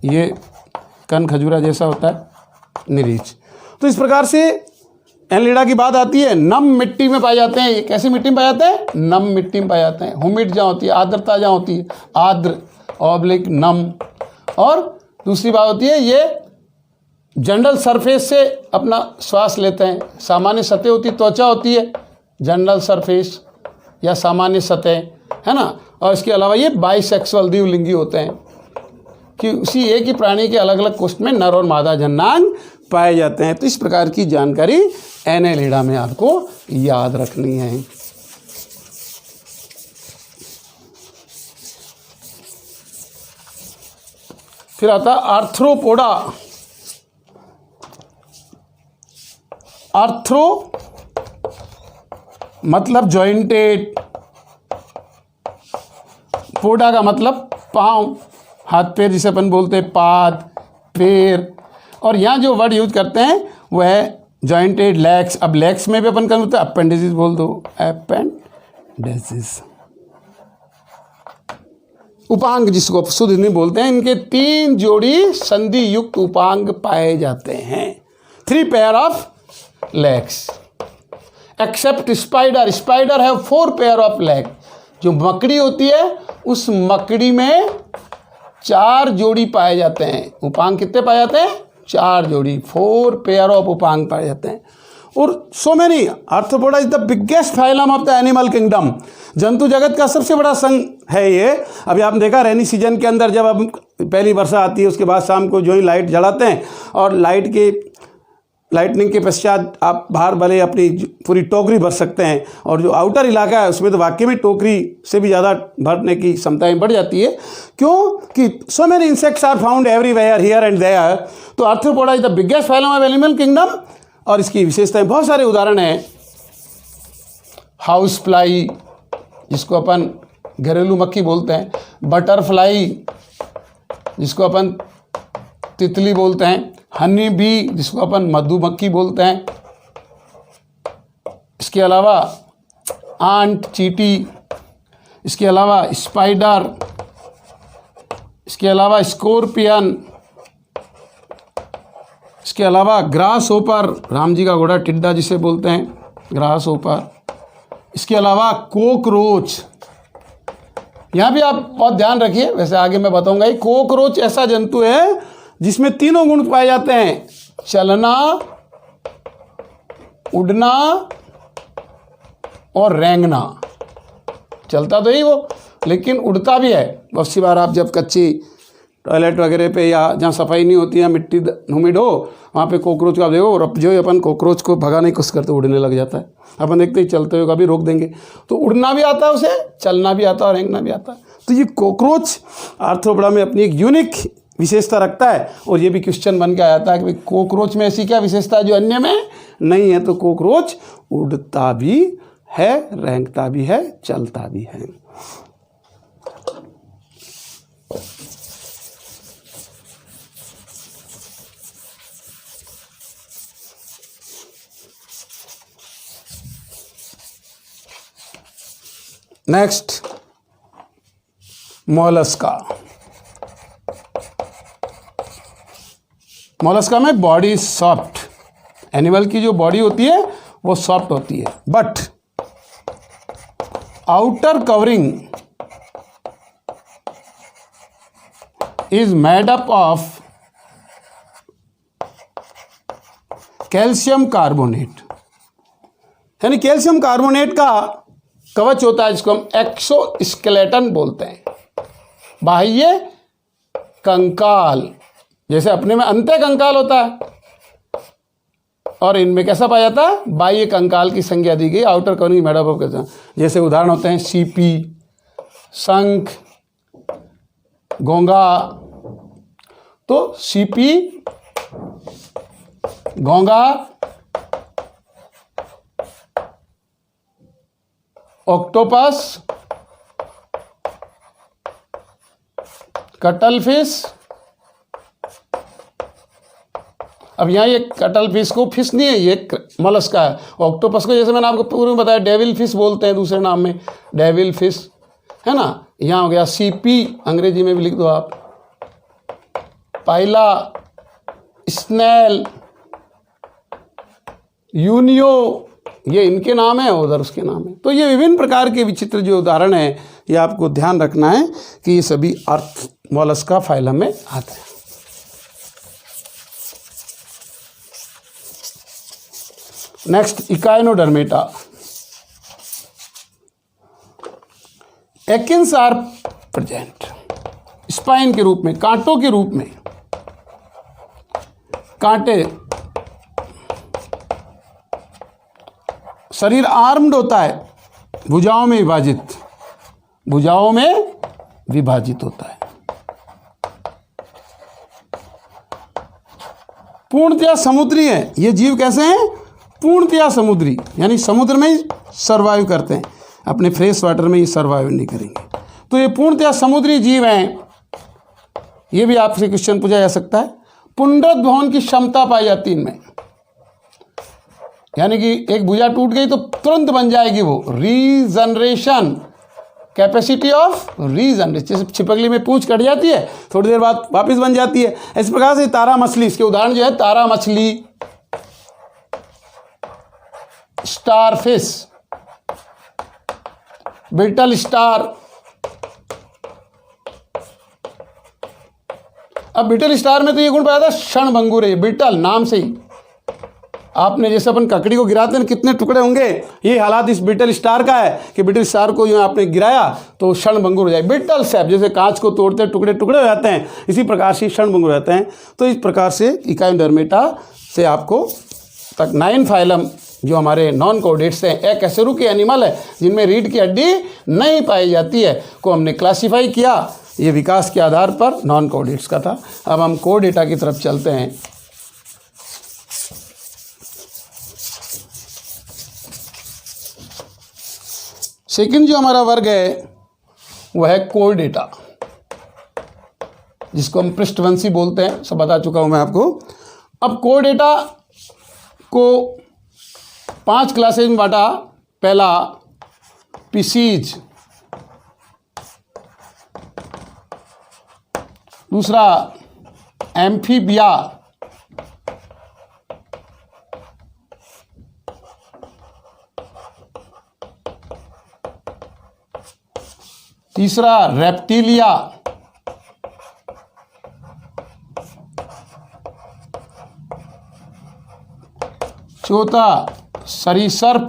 ये कन खजूरा जैसा होता है, निरीच। तो इस प्रकार से एनेलिडा की बात आती है। नम मिट्टी में पाए जाते हैं। ये कैसी मिट्टी में पाए जाते हैं? नम मिट्टी में पाए जाते हैं। ह्यूमिड जहाँ होती है, आर्द्रता जहाँ होती है, आर्द्र ऑब्लिक नम। और दूसरी बात होती है, ये जनरल सरफेस से अपना श्वास लेते हैं। सामान्य सतह होती है, त्वचा होती है, जनरल सरफेस या सामान्य सतह, है ना। और इसके अलावा ये बाइसेक्सुअल, द्विलिंगी होते हैं कि उसी एक ही प्राणी के अलग अलग कोष्ठ में नर और मादा जननांग पाए जाते हैं। तो इस प्रकार की जानकारी एनेलिडा में आपको याद रखनी है। फिर आता आर्थ्रोपोडा। आर्थ्रो मतलब जॉइंटेड, पोडा का मतलब पाँव, हाथ पैर जिसे अपन बोलते हैं पाद पैर, और यहाँ जो वर्ड यूज करते हैं वह है जॉइंटेड लेग्स। अब लेग्स में भी अपन कर बोलते हैं अपेंडिसिस, बोल दो अपेंडिसिस। उपांग जिसको शुद्ध हिंदी बोलते हैं, इनके 3 जोड़ी संधि युक्त उपांग पाए जाते हैं। 3 pair of legs except spider. Spider है 4 पेयर ऑफ लेग। जो मकड़ी होती है उस मकड़ी में 4 जोड़ी पाए जाते हैं। उपांग कितने पाए जाते हैं? 4 जोड़ी, 4 पेयर ऑफ उपांग पाए जाते हैं। और so many arthropoda is the biggest phylum of the animal kingdom. जंतु जगत का सबसे बड़ा संघ है ये। अभी आपने देखा रेनी सीजन के अंदर जब अब पहली वर्षा आती है उसके बाद शाम को जो ही लाइट जलाते हैं और लाइटनिंग के पश्चात आप बाहर भले अपनी पूरी टोकरी भर सकते हैं, और जो आउटर इलाका है उसमें तो वाकई में टोकरी से भी ज़्यादा भरने की क्षमताएं बढ़ जाती है। क्यों कि so many insects are found everywhere here and there. तो arthropoda is the biggest phylum of animal kingdom. और इसकी विशेषताएं बहुत सारे उदाहरण हैं। हाउस फ्लाई जिसको अपन घरेलू मक्खी बोलते हैं, बटरफ्लाई जिसको अपन तितली बोलते हैं, हनी बी जिसको अपन मधुमक्खी बोलते हैं, इसके अलावा आंट चींटी, इसके अलावा स्पाइडर, इसके अलावा स्कॉर्पियन, इसके अलावा ग्रास होपर, राम जी का घोड़ा टिड्डा जिसे बोलते हैं ग्रास होपर, इसके अलावा कोकरोच। यहाँ भी आप बहुत ध्यान रखिए, वैसे आगे मैं बताऊंगा। ये कोकरोच ऐसा जंतु है जिसमें 3 गुण पाए जाते हैं, चलना, उड़ना और रेंगना। चलता तो ही वो, लेकिन उड़ता भी है। बहुत सी बार आप जब कच्ची टॉयलेट वगैरह पे या जहाँ सफाई नहीं होती है, मिट्टी ह्यूमिड हो, वहाँ पे कॉकरोच का आप देखो, और जो अपन कॉकरोच को भगाने की कोशिश करते उड़ने लग जाता है। अपन देखते ही चलते हुए कभी रोक देंगे। तो उड़ना भी आता है उसे, चलना भी आता है और रेंगना भी आता है। तो ये कॉकरोच आर्थ्रोपोडा में अपनी एक यूनिक विशेषता रखता है। और ये भी क्वेश्चन बन के आया था कि कॉकरोच में ऐसी क्या विशेषता है जो अन्य में नहीं है? तो कॉकरोच उड़ता भी है, रेंगता भी है, चलता भी है। Next Mollusca. मोलस्का में बॉडी सॉफ्ट, एनिमल की जो बॉडी होती है वो सॉफ्ट होती है, but outer covering is made up of calcium carbonate. यानी कैल्शियम कार्बोनेट का कवच होता है जिसको हम एक्सोस्केलेटन बोलते हैं। बाह्य कंकाल, जैसे अपने में अंत्य कंकाल होता है और इनमें कैसा पाया जाता है? बाह्य कंकाल की संज्ञा दी गई। Outer covering made up of calcium. जैसे उदाहरण होते हैं सीपी, शंख, घोंगा। तो सीपी, घोंगा, ऑक्टोपस, कटल फिश। अब यहाँ ये कटल फिश को फिश नहीं है, ये मोलस्का है। ऑक्टोपस को जैसे मैंने आपको पूर्व में बताया डेविल फिश बोलते हैं, दूसरे नाम में डेविल फिश, है ना। यहाँ हो गया सीपी, अंग्रेजी में भी लिख दो आप, पाइला, स्नेल, यूनियो, ये इनके नाम है, उधर उसके नाम है। तो ये विभिन्न प्रकार के विचित्र जो उदाहरण है, ये आपको ध्यान रखना है कि ये सभी अर्थ मोलस्का फाइलम में आते हैं। Next echinodermata. Echins are present spine के रूप में, कांटों के रूप में। कांटे शरीर आर्म्ड होता है, भुजाओं में विभाजित, भुजाओं में विभाजित होता है। पूर्णतया समुद्री है ये जीव। कैसे हैं? पूर्णतया समुद्री, यानी समुद्र में ही सर्वाइव करते हैं, अपने फ्रेश वाटर में ही सर्वाइव नहीं करेंगे। तो ये पूर्णतया समुद्री जीव हैं। ये भी आपसे क्वेश्चन पूछा जा सकता है। पुनरुद्भवन की क्षमता पाई जाती है इनमें, यानी कि एक भुजा टूट गई तो तुरंत बन जाएगी वो। रीजनरेशन, कैपेसिटी ऑफ रीजनरेशन, जैसे छिपकली में पूंछ कट जाती है, थोड़ी देर बाद वापस बन जाती है, इस प्रकार से तारा मछली, इसके उदाहरण जो है तारा मछली, स्टारफिश, बिटल स्टार। अब बिटल स्टार में तो ये गुण पाया था क्षणभंगुर है, बिटल नाम से ही। आपने जैसे अपन ककड़ी को गिराते हैं कितने टुकड़े होंगे, ये हालात इस बिटल स्टार का है कि बिटल स्टार को जो आपने गिराया तो क्षणभंगुर हो जाए। बिटल सैप, जैसे कांच को तोड़ते हैं टुकड़े टुकड़े हो जाते हैं, इसी प्रकार से क्षणभंगुर हो जाते हैं। तो इस प्रकार से इकाइडर्मेटा से आपको तक 9 फाइलम जो हमारे नॉन कॉर्डेट्स हैं, एक ऐसे के एनिमल है जिनमें रीढ़ की हड्डी नहीं पाई जाती है, को हमने क्लासीफाई किया। ये विकास के आधार पर नॉन कॉर्डेट्स का था। अब हम कोर्डेटा की तरफ चलते हैं। सेकंड जो हमारा वर्ग है वह है कोर्डेटा, जिसको हम पृष्ठवंशी बोलते हैं, सब बता चुका हूं मैं आपको। अब कोर्डेटा को 5 क्लासेज में बांटा। पहला पिसीज, दूसरा एम्फीबिया, तीसरा रेप्टिलिया, चौथा सरीसर्प,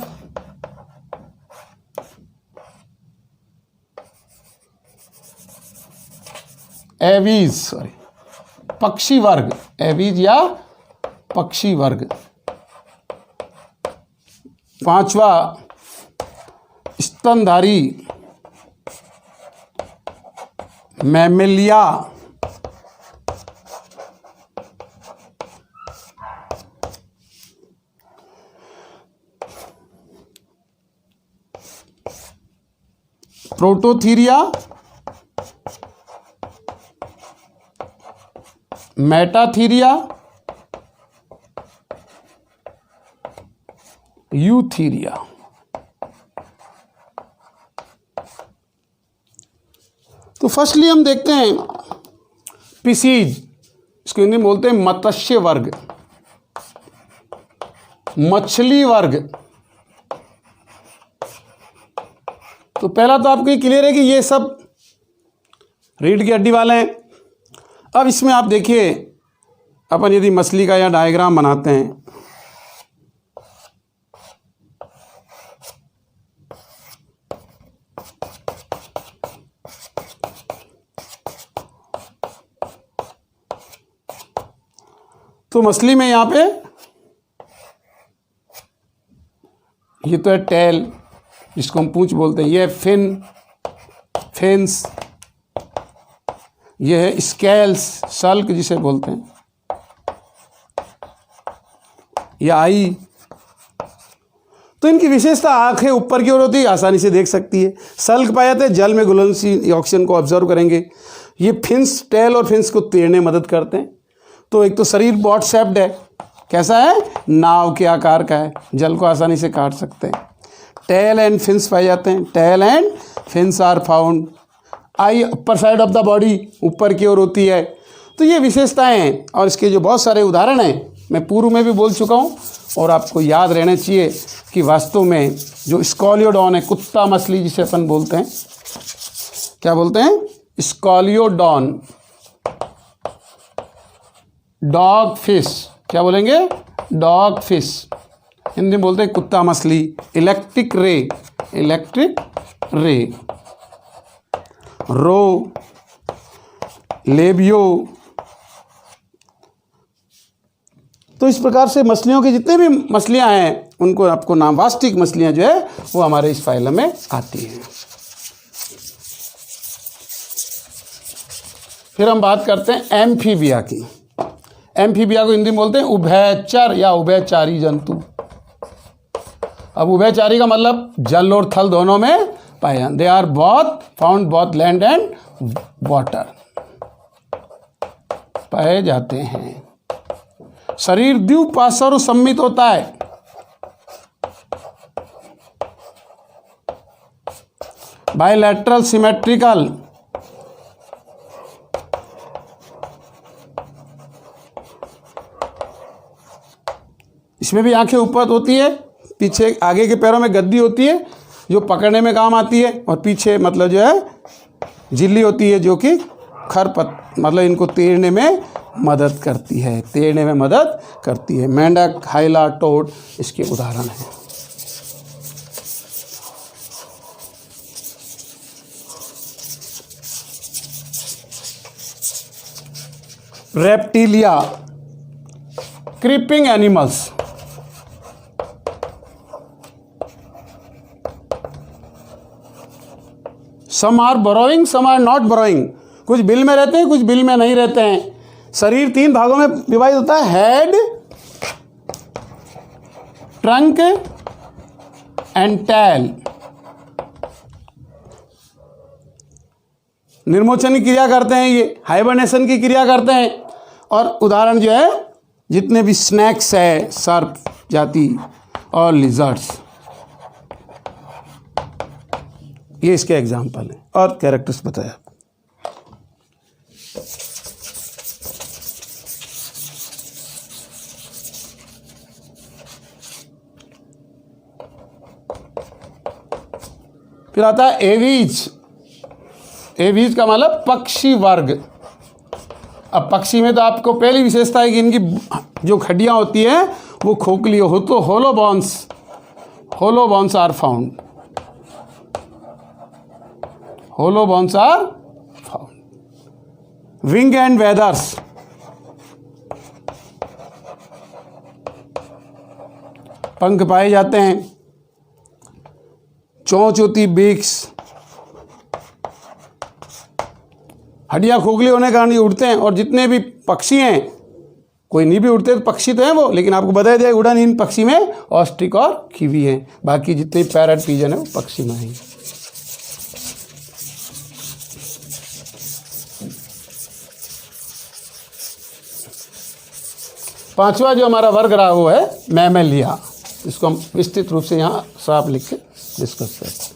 एवीज, पक्षी वर्ग, एवीज या पक्षी वर्ग। पांचवा स्तनधारी मैमेलिया, प्रोटोथीरिया, मेटाथीरिया, यूथीरिया। तो फर्स्टली हम देखते हैं पिसीज, इसको हिंदी में बोलते हैं मत्स्य वर्ग, मछली वर्ग। तो पहला तो आपको ये क्लियर है कि ये सब रीढ़ की हड्डी वाले हैं। अब इसमें आप देखिए, अपन यदि मछली का या डायग्राम बनाते हैं, तो मछली में यहाँ पे ये तो है टेल, जिसको हम पूंछ बोलते हैं, ये है फिन्स, ये है स्केल्स, सल्क जिसे बोलते हैं, ये आई। तो इनकी विशेषता आंखें ऊपर की ओर होती है, आसानी से देख सकती है। सल्क पाए जाते हैं जल में घुलनशील ऑक्सीजन को ऑब्जर्व करेंगे। ये फिन्स, टेल और फिन्स को तैरने मदद करते हैं। तो एक तो शरीर बॉट शेप्ड है, कैसा है? नाव के आकार का है, जल को आसानी से काट सकते हैं। टेल एंड फिन्स पाए जाते हैं, tail and fins are found. Eye upper side of the body, ऊपर की ओर होती है। तो ये विशेषताएं हैं, और इसके जो बहुत सारे उदाहरण हैं मैं पूर्व में भी बोल चुका हूँ, और आपको याद रहना चाहिए कि वास्तव में जो स्कॉलियोडॉन है, कुत्ता मछली जिसे अपन बोलते हैं, क्या बोलते हैं? स्कॉलियोडॉन। डॉग फिश, क्या बोलेंगे? डॉग फिश, हिंदी में बोलते हैं कुत्ता मछली। इलेक्ट्रिक रे, रो, लेबियो। तो तो इस प्रकार से मछलियों की जितने भी मछलियाँ हैं उनको आपको नाम, वास्तिक मछलियाँ जो है वो हमारे इस फाइलम में आती हैं। फिर हम बात करते हैं एम्फीबिया की। एम्फीबिया को हिंदी में बोलते हैं उभयचर या उभयचारी जंतु। अब उभयचारी का मतलब जल और थल दोनों में पाए जाते। They are both found both land and water, पाए जाते हैं। शरीर द्विपार्श्व सममित होता है। बायलैटरल सिमेट्रिकल, इसमें भी आंखें ऊपर होती है, पीछे आगे के पैरों में गद्दी होती है जो पकड़ने में काम आती है, और पीछे मतलब जो है झिल्ली होती है जो कि मतलब इनको तैरने में मदद करती है, तैरने में मदद करती है। मेंढक, हाइला, टोड इसके उदाहरण हैं। Reptilia, creeping animals. Some are burrowing, some are not burrowing. कुछ बिल में रहते हैं, कुछ बिल में नहीं रहते हैं। शरीर 3 भागों में विभाजित होता है, हेड, ट्रंक एंड टेल। निर्मोचन की क्रिया करते हैं, ये हाइबरनेशन की क्रिया करते हैं। और उदाहरण जो है जितने भी स्नैक्स है, सर्प जाति और लिजर्ड्स, ये इसके एग्जाम्पल हैं और कैरेक्टर्स बताया। फिर आता है एवीज। एवीज का मतलब पक्षी वर्ग। अब पक्षी में तो आपको पहली विशेषता है कि इनकी जो हड्डियां होती हैं वो खोखली हो, तो hollow bones are found. Hollow bones are found. Wing and feathers, पंख पाए जाते हैं। चोंच होती, बीक्स। हड्डियां खोखली होने के कारण ये उड़ते हैं। और जितने भी पक्षी हैं, कोई नहीं भी उड़ते तो पक्षी तो हैं वो, लेकिन आपको बताया जाए उड़नहीन पक्षी में ऑस्ट्रिक और कीवी हैं। बाकी जितने पैरट, पिजन है वो पक्षी में हैं। पांचवा जो हमारा वर्ग रहा वो है मैमेलिया। इसको हम विस्तृत रूप से यहाँ साफ लिख के डिस्कस करते हैं।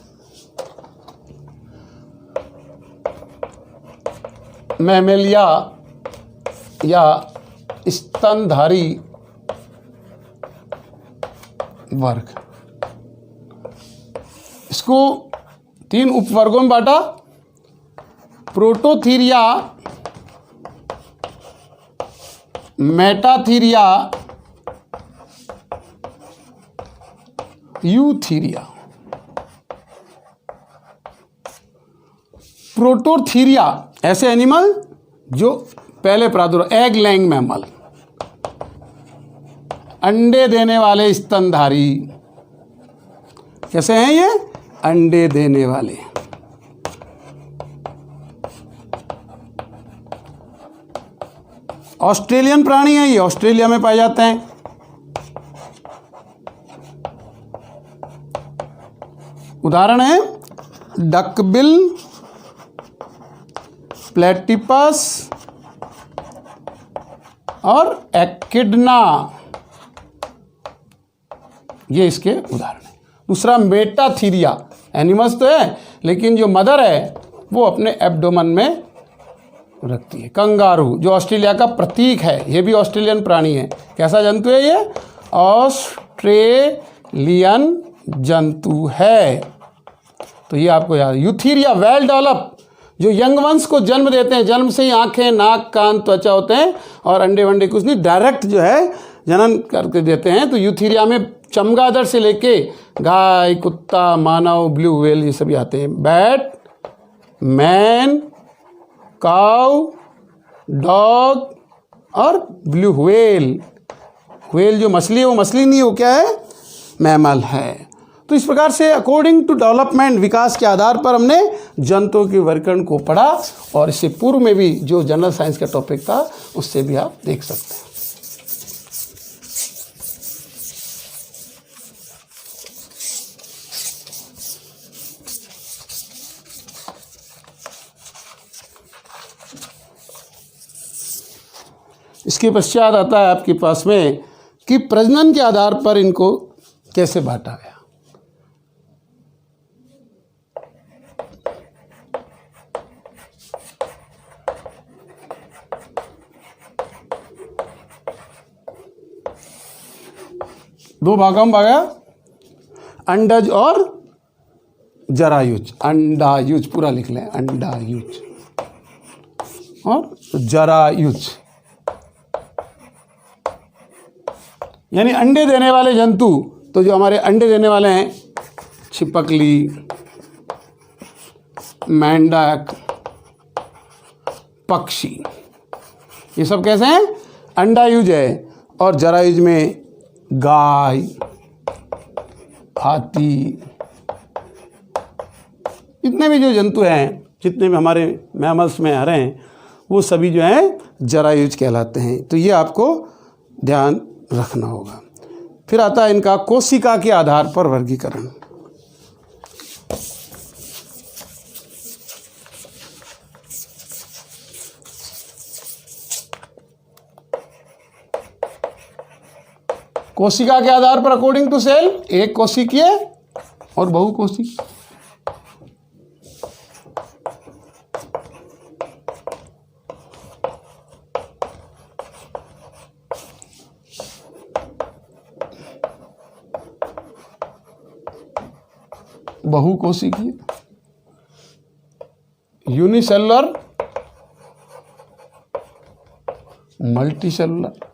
मैमेलिया या स्तनधारी वर्ग, इसको 3 उपवर्गों में बांटा। Prototheria, Metatheria, Eutheria. प्रोटोथीरिया ऐसे एनिमल जो पहले प्रादुर्भाव, एग लैंग मैमल, अंडे देने वाले स्तनधारी। कैसे हैं ये? अंडे देने वाले। ऑस्ट्रेलियन प्राणी है ये, ऑस्ट्रेलिया में पाए जाते हैं। उदाहरण है डकबिल, प्लेटिपस और एकिडना, ये इसके उदाहरण है। दूसरा मेटाथीरिया, एनिमल्स तो है लेकिन जो मदर है वो अपने एब्डोमन में रखती है। कंगारू जो ऑस्ट्रेलिया का प्रतीक है, ये भी ऑस्ट्रेलियन प्राणी है। कैसा जंतु है ये? ऑस्ट्रेलियन जंतु है। तो ये आपको याद। यूथीरिया वेल डेवलप, जो यंग वंस को जन्म देते हैं, जन्म से ही आंखें, नाक, कान, त्वचा होते हैं और अंडे वंडे कुछ नहीं, डायरेक्ट जो है जनन करके देते हैं। तो यूथीरिया में चमगादड़ से लेके गाय, कुत्ता, मानव, ब्लू व्हेल ये सभी आते हैं। बैट, मैन, काउ, डॉग और ब्लू व्हेल व्हेल जो मछली है वो मछली नहीं, वो क्या है, मैमल है। तो इस प्रकार से अकॉर्डिंग टू डेवलपमेंट, विकास के आधार पर हमने जंतुओं के वर्गीकरण को पढ़ा, और इससे पूर्व में भी जो जनरल साइंस का टॉपिक था उससे भी आप देख सकते हैं। इसके पश्चात आता है आपके पास में कि प्रजनन के आधार पर इनको कैसे बांटा गया। दो भागों में भागा, अंडज और जरायुज। अंडायुज पूरा लिख लें, अंडायुज और जरायुज, यानी अंडे देने वाले जंतु। तो जो हमारे अंडे देने वाले हैं, छिपकली, मेंढक, पक्षी, ये सब कैसे हैं, अंडायुज है। और जरायुज में गाय, हाथी, जितने भी जो जंतु हैं, जितने भी हमारे मैमल्स में आ रहे हैं, वो सभी जो हैं जरायुज कहलाते हैं। तो ये आपको ध्यान रखना होगा। फिर आता है इनका कोशिका के आधार पर वर्गीकरण। कोशिका के आधार पर अकॉर्डिंग टू सेल, एक कोशिकीय और बहुकोशिकीय। बहुकोशिकीय, यूनिसेलुलर, मल्टीसेलुलर,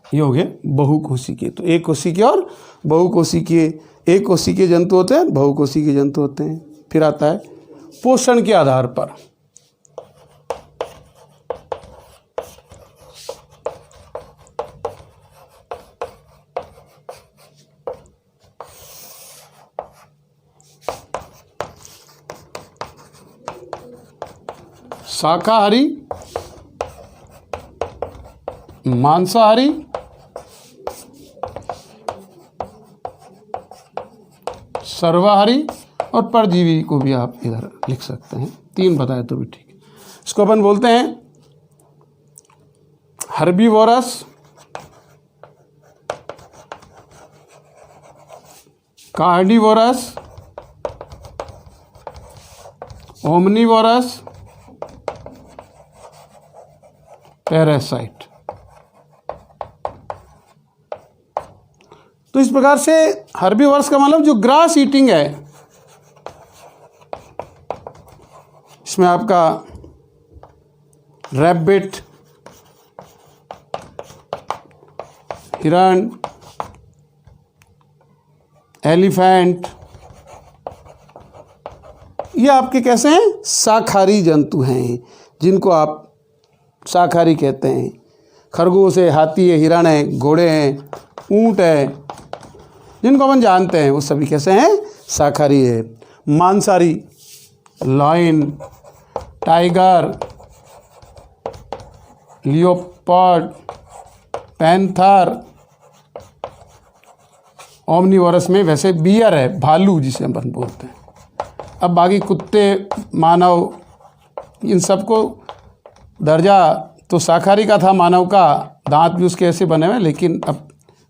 ये हो गए बहुकोशिकीय। तो एक कोशिकीय और बहुकोशिकीय, एक कोशिकीय जंतु होते हैं, बहुकोशिकीय जंतु होते हैं। फिर आता है पोषण के आधार पर। शाकाहारी, मांसाहारी, सर्वाहारी और परजीवी को भी आप इधर लिख सकते हैं। 3 बताए तो भी ठीक है। इसको अपन बोलते हैं हर्बीवोरस, कार्निवोरस, ओमनीवोरस, पैरासाइट। तो इस प्रकार से हर्बीवोरस का मतलब जो ग्रास ईटिंग है, इसमें आपका रैबिट, हिरण, एलिफेंट, ये आपके कैसे हैं, शाकाहारी जंतु हैं, जिनको आप शाकाहारी कहते हैं। खरगोश है, हाथी है, हिरण है, घोड़े हैं, ऊंट है, जिनको अपन जानते हैं, वो सभी कैसे हैं, शाकाहारी है। मांसाहारी, lion, tiger, leopard, panther. Omnivorous में वैसे बियर है, भालू जिसे अपन बोलते हैं। अब बाकी कुत्ते, मानव, इन सबको दर्जा तो शाकाहारी का था, मानव का दांत भी उसके ऐसे बने हुए, लेकिन अब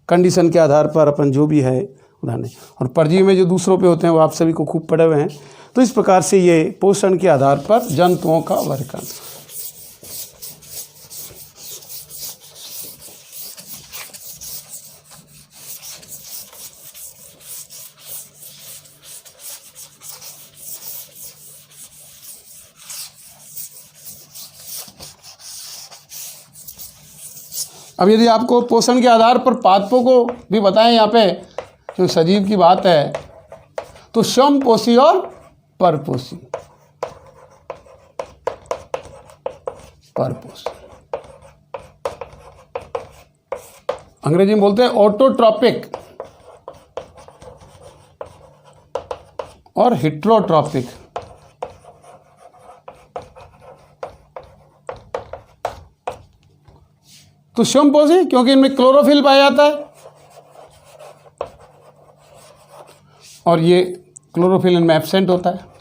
कंडीशन के आधार पर अपन जो भी है उदाहरण। और परजीवी में जो दूसरों पे होते हैं वो आप सभी को खूब पढ़े हुए हैं। तो इस प्रकार से ये पोषण के आधार पर जंतुओं का वर्गीकरण। अब यदि आपको पोषण के आधार पर पादपों को भी बताएं, यहाँ पे जो सजीव की बात है, तो समपोषी और परपोषी। परपोषी अंग्रेजी में बोलते हैं ऑटोट्रॉपिक और हेट्रोट्रॉपिक। तो श्वामपोशी क्योंकि इनमें क्लोरोफिल पाया जाता है और ये क्लोरोफिल इनमें एब्सेंट होता है।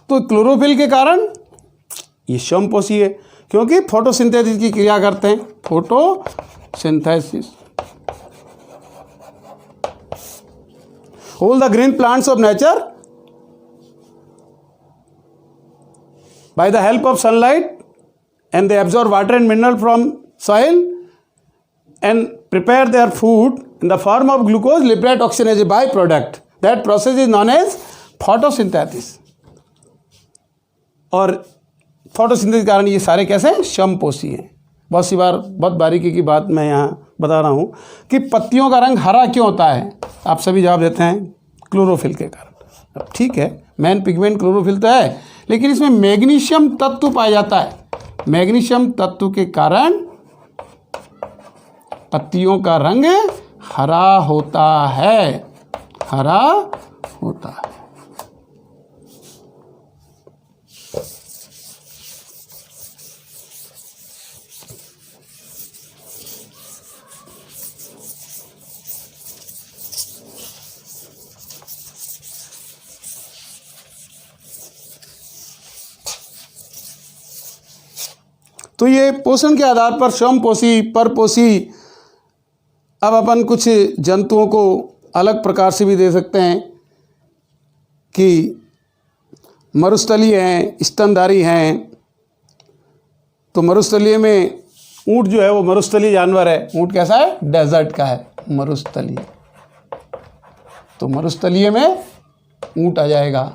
तो क्लोरोफिल के कारण ये श्वामपोशी है क्योंकि फोटोसिंथेसिस की क्रिया करते हैं। Photosynthesis. All the green plants of nature by the help of sunlight and they absorb water and mineral from soil and prepare their food in the form of glucose, liberate oxygen as a byproduct. That process is known as photosynthesis. और photosynthesis के कारण ये सारे कैसे हैं? श्वामपोशी हैं। बहुत सी बार बहुत बारीकी की बात मैं यहाँ बता रहा हूँ कि पत्तियों का रंग हरा क्यों होता है। आप सभी जवाब देते हैं क्लोरोफिल के कारण। अब ठीक है, मेन पिगमेंट क्लोरोफिल तो है, लेकिन इसमें मैग्नीशियम तत्व पाया जाता है। मैग्नीशियम तत्व के कारण पत्तियों का रंग हरा होता है, हरा होता है। तो ये पोषण के आधार पर श्वामपोशी, परपोषी। अब अपन कुछ जंतुओं को अलग प्रकार से भी दे सकते हैं कि मरुस्थलीय हैं, स्तनधारी हैं। तो मरुस्थलीय में ऊँट जो है वो मरुस्थलीय जानवर है। ऊँट कैसा है? डेजर्ट का है, मरुस्थलीय। तो मरुस्थलीय में ऊँट आ जाएगा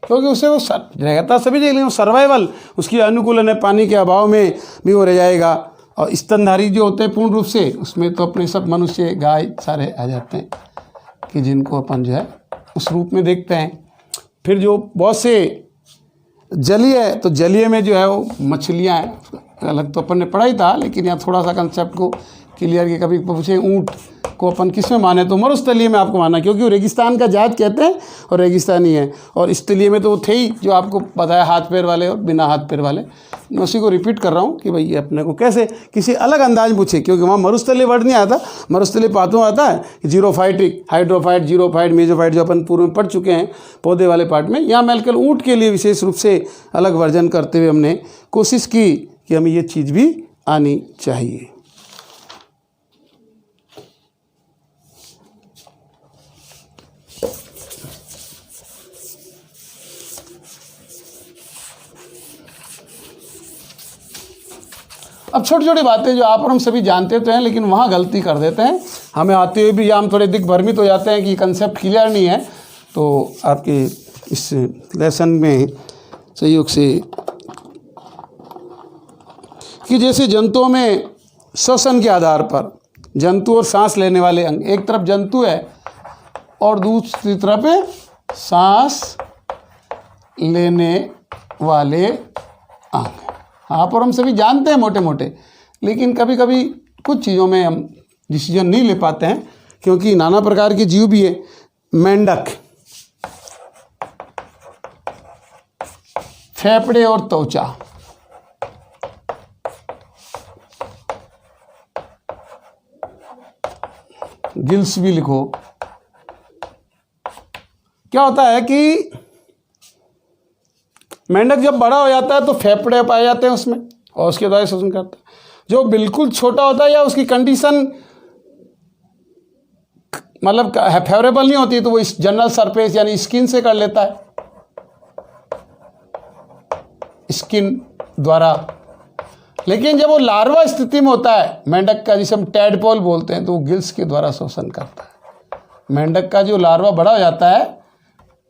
क्योंकि उससे वो रहता सभी जगह, लेकिन सर्वाइवल उसकी अनुकूलन है, पानी के अभाव में भी वो रह जाएगा। और स्तनधारी जो होते हैं पूर्ण रूप से, उसमें तो अपने सब मनुष्य, गाय सारे आ जाते हैं कि जिनको अपन जो है उस रूप में देखते हैं। फिर जो बहुत से जलीय है, तो जलीय में जो है वो मछलियाँ हैं, अलग तो अपन ने पढ़ा ही था, लेकिन यहाँ थोड़ा सा कंसेप्ट को क्लियर कि कभी पूछे ऊँट को अपन किस में माने तो मरुस्थलीय में आपको माना, क्योंकि वो रेगिस्तान का जात कहते हैं और रेगिस्तानी है। और स्थलीय में तो वो थे ही जो आपको बताया, हाथ पैर वाले और बिना हाथ पैर वाले। मैं उसी को रिपीट कर रहा हूँ कि भाई ये अपने को कैसे किसी अलग अंदाज पूछे, क्योंकि वहाँ मरुस्थलीय वर्ड नहीं आता। मरुस्थलीय पातों आता है जीरोफाइटिक, हाइड्रोफाइट, जीरोफाइट, मेजोफाइट जो अपन पूर्व में पढ़ चुके हैं पौधे वाले पार्ट में। यहाँ मैं कल ऊँट के लिए विशेष रूप से अलग वर्जन करते हुए हमने कोशिश की कि हमें ये चीज़ भी आनी चाहिए। अब छोटी छोटी बातें जो आप और हम सभी जानते तो हैं, लेकिन वहाँ गलती कर देते हैं। हमें आते हुए भी हम थोड़े दिक भ्रमित हो जाते हैं कि कंसेप्ट क्लियर नहीं है। तो आपके इस लेसन में सहयोग से कि जैसे जंतुओं में श्वसन के आधार पर जंतु और सांस लेने वाले अंग, एक तरफ जंतु है और दूसरी तरफ सांस लेने वाले अंग। आप और हम सभी जानते हैं मोटे मोटे, लेकिन कभी कभी कुछ चीज़ों में हम डिसीजन नहीं ले पाते हैं, क्योंकि नाना प्रकार के जीव भी है। मेंढक, फेफड़े और त्वचा, गिल्स भी लिखो। क्या होता है कि मेंढक जब बड़ा हो जाता है तो फेफड़े पाए जाते हैं उसमें और उसके द्वारा श्वसन करता है। जो बिल्कुल छोटा होता है या उसकी कंडीशन मतलब फेवरेबल नहीं होती तो वो इस जनरल सरफेस यानी स्किन से कर लेता है, स्किन द्वारा। लेकिन जब वो लार्वा स्थिति में होता है मेंढक का, जिसे हम टैडपोल बोलते हैं, तो वो गिल्स के द्वारा श्वसन करता है। मेंढक का जो लार्वा बड़ा हो जाता है,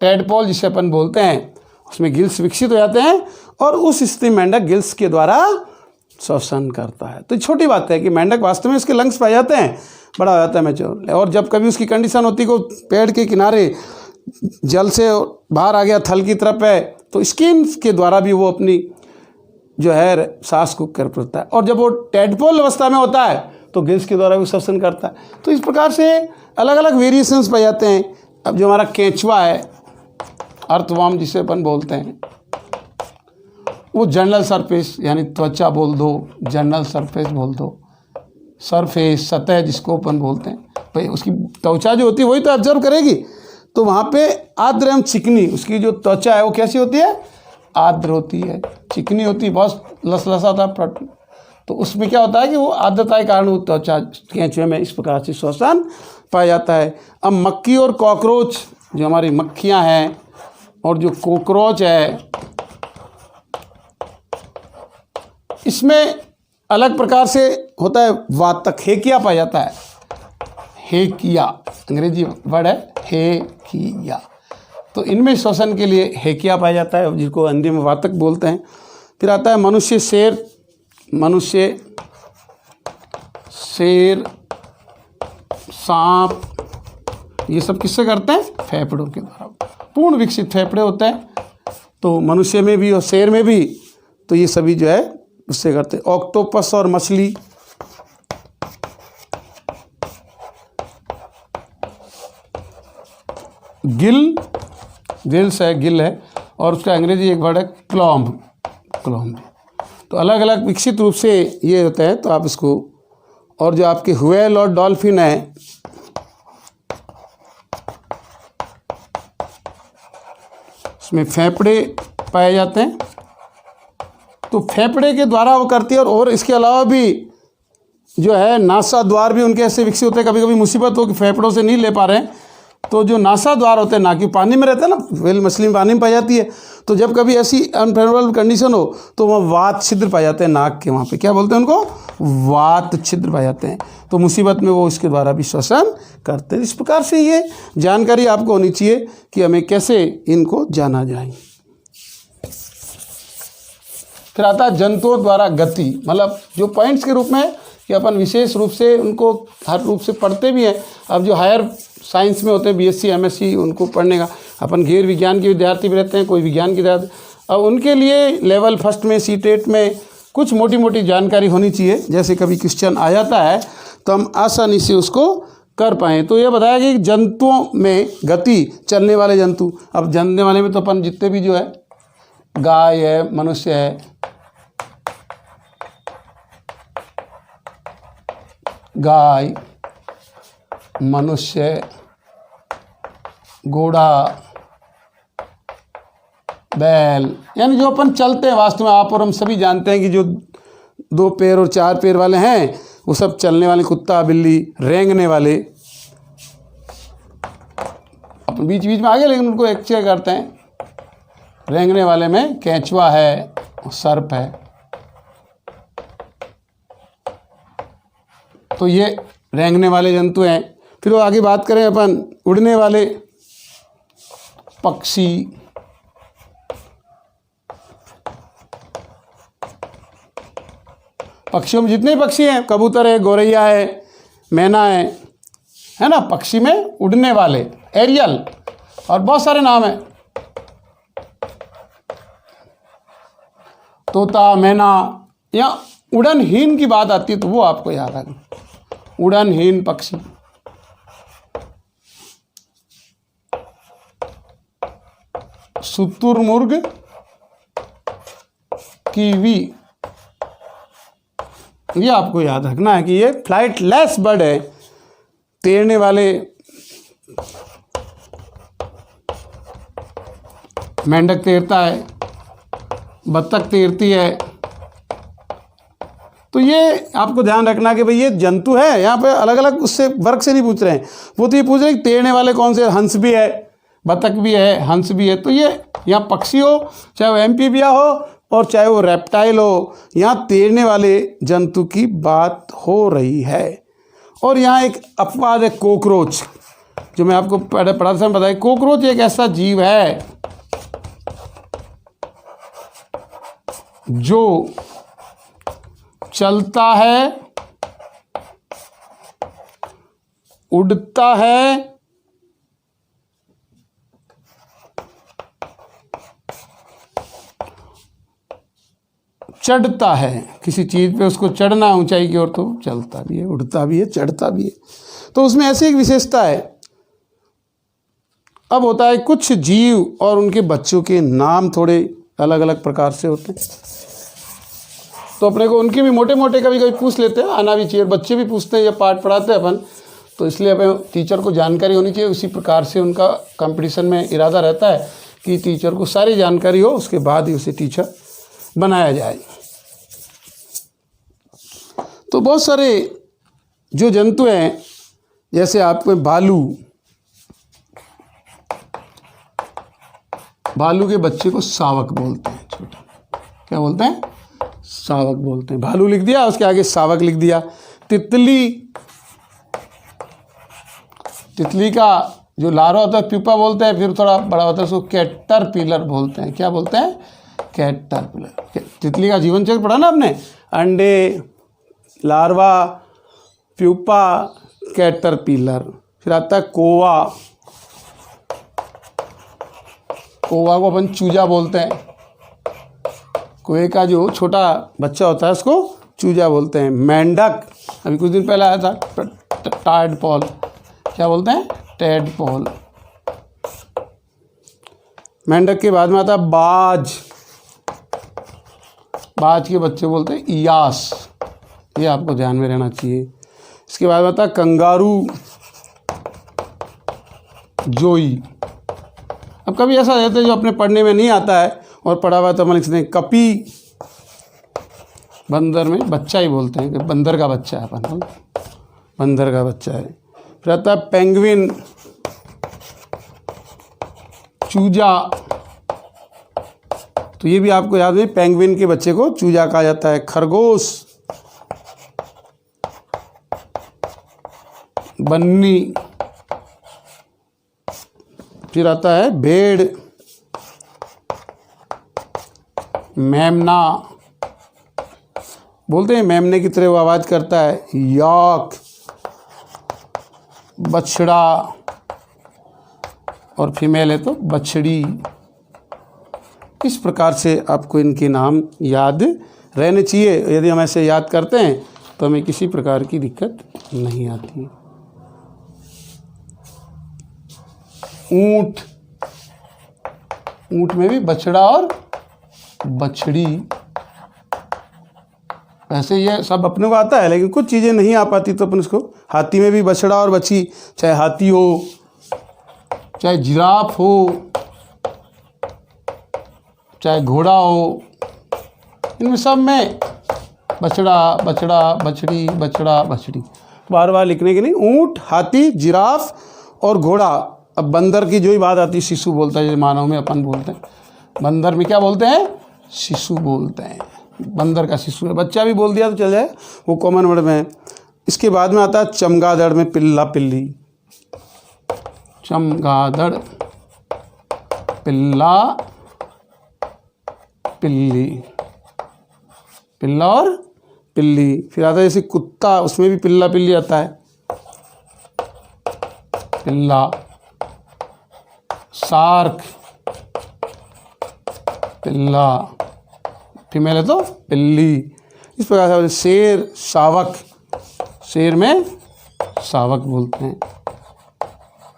टैडपोल जिसे अपन बोलते हैं, उसमें गिल्स विकसित हो जाते हैं और उस स्थिति मेंढक गिल्स के द्वारा श्वसन करता है। तो छोटी बात है कि मेंढक वास्तव में उसके लंग्स पाए जाते हैं, बड़ा हो जाता है मैच्योर। और जब कभी उसकी कंडीशन होती है को पेड़ के किनारे जल से बाहर आ गया, थल की तरफ है, तो स्किन के द्वारा भी वो अपनी जो है सांस को कर पाता है। और जब वो टेडपोल अवस्था में होता है तो गिल्स के द्वारा भी श्वसन करता है। तो इस प्रकार से अलग अलग वेरिएशंस पाए जाते हैं। अब जो हमारा केंचुआ है, अर्थवर्म जिसे अपन बोलते हैं, वो जनरल सरफेस यानी त्वचा बोल दो, जनरल सरफेस बोल दो, सरफेस सतह जिसको अपन बोलते हैं, भाई उसकी त्वचा जो होती है वही तो ऑब्जर्व करेगी। तो वहाँ पे आर्द्र एवं चिकनी, उसकी जो त्वचा है वो कैसी होती है, आर्द्र होती है, चिकनी होती है, बहुत लसलसा होता है। तो उसमें क्या होता है कि वो आर्द्रता के कारण वो त्वचा केंचुए में इस प्रकार से श्वसन पाया जाता है। अब मक्खी और कॉकरोच, जो हमारी मक्खियाँ हैं और जो कॉकरोच है, इसमें अलग प्रकार से होता है वातक, हेकिया पाया जाता है। हेकिया अंग्रेजी वर्ड है, हेकिया। तो इनमें श्वसन के लिए हेकिया पाया जाता है, जिसको हिंदी में वातक बोलते हैं। फिर आता है मनुष्य, शेर, मनुष्य, शेर, सांप, ये सब किससे करते हैं, फेफड़ों के द्वारा। पूर्ण विकसित फेफड़े होते हैं तो मनुष्य में भी और शेर में भी, तो ये सभी जो है उससे करते हैं। ऑक्टोपस और मछली, गिल, गिल्स है, गिल है, और उसका अंग्रेजी एक वर्ड है क्लॉम्ब, क्लॉम्ब। तो अलग अलग विकसित रूप से ये होता है। तो आप इसको, और जो आपके व्हेल और डॉल्फिन है, उसमें फेफड़े पाए जाते हैं। तो फेफड़े के द्वारा वो करती है। और इसके अलावा भी जो है नासा द्वार भी उनके ऐसे विकसित होते हैं। कभी कभी मुसीबत हो कि फेफड़ों से नहीं ले पा रहे हैं, तो जो नासा द्वार होते हैं, ना कि पानी में रहता है ना, व्हेल मछली पानी में पाई जाती है, तो जब कभी ऐसी अनफेवरेबल कंडीशन हो तो वहाँ वात छिद्र पाए जाते हैं, नाक के वहाँ पे क्या बोलते हैं उनको, वात छिद्र पाए जाते हैं। तो मुसीबत में वो इसके द्वारा भी श्वसन करते हैं। इस प्रकार से ये जानकारी आपको होनी चाहिए कि हमें कैसे इनको जाना जाए। फिर आता है जंतुओं द्वारा गति, मतलब जो पॉइंट्स के रूप में कि अपन विशेष रूप से उनको हर रूप से पढ़ते भी हैं। अब जो हायर साइंस में होते हैं, बीएससी एमएससी, उनको पढ़ने का, अपन गैर विज्ञान के विद्यार्थी भी रहते हैं, कोई विज्ञान के विद्यार्थी, अब उनके लिए लेवल फर्स्ट में सीटेट में कुछ मोटी मोटी जानकारी होनी चाहिए। जैसे कभी क्वेश्चन आ जाता है तो हम आसानी से उसको कर पाएँ। तो ये बताया कि जंतुओं में गति, चलने वाले जंतु। अब चलने वाले में तो अपन जितने भी जो है, गाय है, मनुष्य है, गाय, मनुष्य, घोड़ा, बैल, यानी जो अपन चलते हैं वास्तव में, आप और हम सभी जानते हैं कि जो 2 पैर और 4 पैर वाले हैं वो सब चलने वाले, कुत्ता, बिल्ली, रेंगने वाले, अपन बीच बीच में आगे लेकिन उनको एक चेक करते हैं। रेंगने वाले में केंचुआ है, सर्प है। तो ये रेंगने वाले जंतु हैं। फिर वो आगे बात करें अपन उड़ने वाले, पक्षी, पक्षियों में जितने पक्षी हैं, कबूतर है, गौरैया है, मैना है ना, पक्षी में उड़ने वाले, एरियल, और बहुत सारे नाम हैं, तोता, मैना। या उड़नहीन की बात आती है तो वो आपको याद रखना, उड़नहीन पक्षी। शुतुरमुर्ग, कीवी, ये आपको याद रखना है कि ये फ्लाइटलेस बर्ड है, तैरने वाले। मेंढक तैरता है, बत्तख तैरती है। तो ये आपको ध्यान रखना कि भाई ये जंतु है, यहाँ पे अलग अलग उससे वर्ग से नहीं पूछ रहे हैं, वो तो ये पूछ रहे हैं कि तैरने वाले कौन से, हंस भी है, बत्तख भी है, हंस भी है। तो ये यहाँ पक्षी हो, चाहे वो एम्फीबिया हो और चाहे वो रेप्टाइल हो, यहाँ तैरने वाले जंतु की बात हो रही है। और यहाँ एक अपवाद है कॉकरोच, जो मैं आपको पढ़ा था बताया। कॉकरोच एक ऐसा जीव है जो चलता है, उड़ता है चढ़ता है, किसी चीज़ पे उसको चढ़ना है ऊंचाई की ओर, तो चलता भी है, उड़ता भी है, चढ़ता भी है। तो उसमें ऐसी एक विशेषता है। अब होता है कुछ जीव और उनके बच्चों के नाम थोड़े अलग अलग प्रकार से होते हैं, तो अपने को उनके भी मोटे मोटे कभी कभी पूछ लेते हैं, आना भी चाहिए। बच्चे भी पूछते हैं जब पाठ पढ़ाते हैं अपन, तो इसलिए अपने टीचर को जानकारी होनी चाहिए। उसी प्रकार से उनका कंपटीशन में इरादा रहता है कि टीचर को सारी जानकारी हो, उसके बाद ही उसे टीचर बनाया जाए। तो बहुत सारे जो जंतु हैं, जैसे आपको भालू के बच्चे को शावक बोलते हैं, छोटा, क्या बोलते हैं? शावक बोलते हैं। भालू लिख दिया, उसके आगे शावक लिख दिया। तितली का जो लार्वा होता है प्यूपा बोलते हैं, फिर थोड़ा बड़ा होता है उसको कैटरपिलर बोलते हैं। क्या बोलते हैं? कैटरपिलर। तितली का जीवन चक्र पढ़ा ना आपने, अंडे, लार्वा, प्यूपा, कैटरपिलर। फिर आता है कोवा, कोवा को अपन चूजा बोलते हैं। कोए का जो छोटा बच्चा होता है उसको चूजा बोलते हैं। मेंढक, अभी कुछ दिन पहले आया था, टैडपॉल। क्या बोलते हैं? टैडपॉल। मेंढक के बाद में आता है बाज, बाज के बच्चे बोलते हैं इयास, ये आपको ध्यान में रहना चाहिए। इसके बाद में आता है कंगारू, जोई। अब कभी ऐसा रहता है जो अपने पढ़ने में नहीं आता है और पढ़ा हुआ तो हम लिखते हैं कपी, बंदर में बच्चा ही बोलते हैं कि बंदर का बच्चा है, अपन बंदर का बच्चा है। फिर आता है पेंगुइन, चूजा, तो ये भी आपको याद है, पेंगुइन के बच्चे को चूजा कहा जाता है। खरगोश, बन्नी। फिर आता है भेड़, मेमना, बोलते हैं मेमने की तरह वो आवाज़ करता है। याक, बछड़ा, और फीमेल है तो बछड़ी। इस प्रकार से आपको इनके नाम याद रहने चाहिए। यदि हम ऐसे याद करते हैं तो हमें किसी प्रकार की दिक्कत नहीं आती। ऊंट, ऊंट में भी बछड़ा और बछड़ी। वैसे ये सब अपने को आता है, लेकिन कुछ चीज़ें नहीं आ पाती तो अपन इसको, हाथी में भी बछड़ा और बछी, चाहे हाथी हो, चाहे जिराफ हो, चाहे घोड़ा हो, इनमें सब में बछड़ा, बछड़ा, बछड़ी, बछड़ा, बछड़ी बार बार लिखने के लिए। ऊंट, हाथी, जिराफ और घोड़ा। अब बंदर की जो ही बात आती है, शिशु बोलता है, जैसे मानव में अपन बोलते हैं, बंदर में क्या बोलते हैं? शिशु बोलते हैं। बंदर का शिशु है, बच्चा भी बोल दिया तो चल जाए, वो कॉमन वर्ड में है। इसके बाद में आता है चमगादड़ में पिल्ला पिल्ली, चमगादड़, पिल्ला पिल्ली, पिल्ला और पिल्ली। फिर आता है जैसे कुत्ता, उसमें भी पिल्ला पिल्ली आता है, पिल्ला। शार्क, पिल्ला, फीमेल है तो पिल्ली। इस प्रकार से शेर, शावक, शेर में शावक बोलते हैं।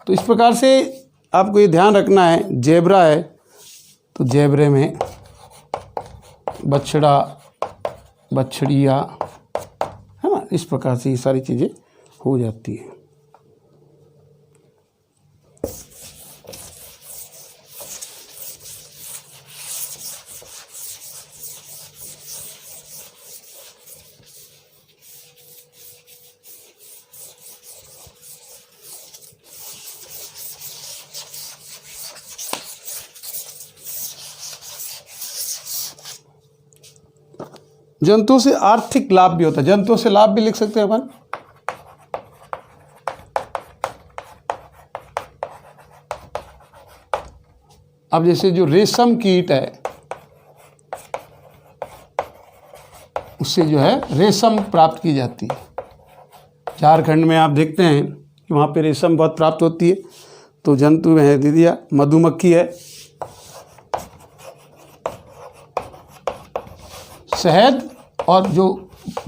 तो इस प्रकार से आपको ये ध्यान रखना है। जेब्रा है तो जेब्रे में बछड़ा, बछड़िया, है ना। इस प्रकार से ये सारी चीज़ें हो जाती हैं। जंतुओं से आर्थिक लाभ भी होता है, जंतुओं से लाभ भी लिख सकते हैं अपन। अब जैसे जो रेशम कीट है, उससे जो है रेशम प्राप्त की जाती है। झारखंड में आप देखते हैं कि वहाँ पे रेशम बहुत प्राप्त होती है। तो जंतु में है दे दिया, मधुमक्खी है, शहद और जो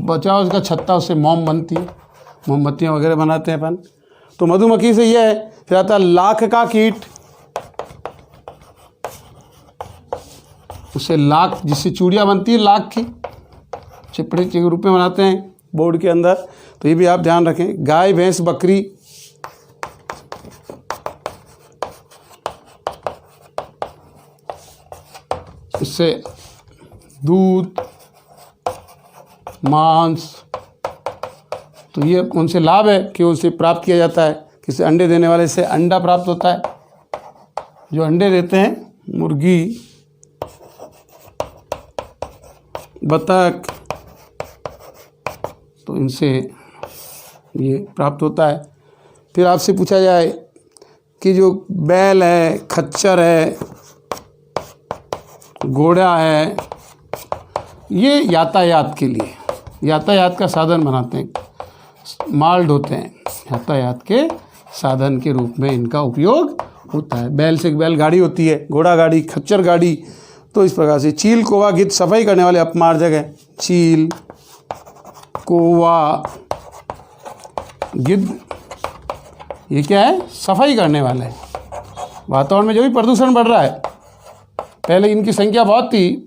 बचा उसका छत्ता, उससे मोम बनती है, मोमबत्तियाँ वगैरह बनाते हैं अपन। तो मधुमक्खी से ये है। फिर आता है लाख का कीट, उससे लाख, जिससे चूड़ियाँ बनती है लाख की, चिपड़े के रूप में बनाते हैं बोर्ड के अंदर। तो ये भी आप ध्यान रखें। गाय भैंस बकरी, इससे दूध मांस, तो ये उनसे लाभ है कि उनसे प्राप्त किया जाता है। किसी अंडे देने वाले से अंडा प्राप्त होता है, जो अंडे देते हैं मुर्गी, बतख, तो इनसे ये प्राप्त होता है। फिर आपसे पूछा जाए कि जो बैल है, खच्चर है, घोड़ा है, ये यातायात के लिए, यातायात का साधन बनाते हैं, माल ढोते हैं, यातायात के साधन के रूप में इनका उपयोग होता है। बैल से बैलगाड़ी होती है, घोड़ा गाड़ी, खच्चर गाड़ी। तो इस प्रकार से चील, कौवा, गिद्ध सफाई करने वाले अपमार्जक है। चील, कौवा, गिद्ध, ये क्या है? सफाई करने वाले हैं। वातावरण में जो भी प्रदूषण बढ़ रहा है, पहले इनकी संख्या बहुत थी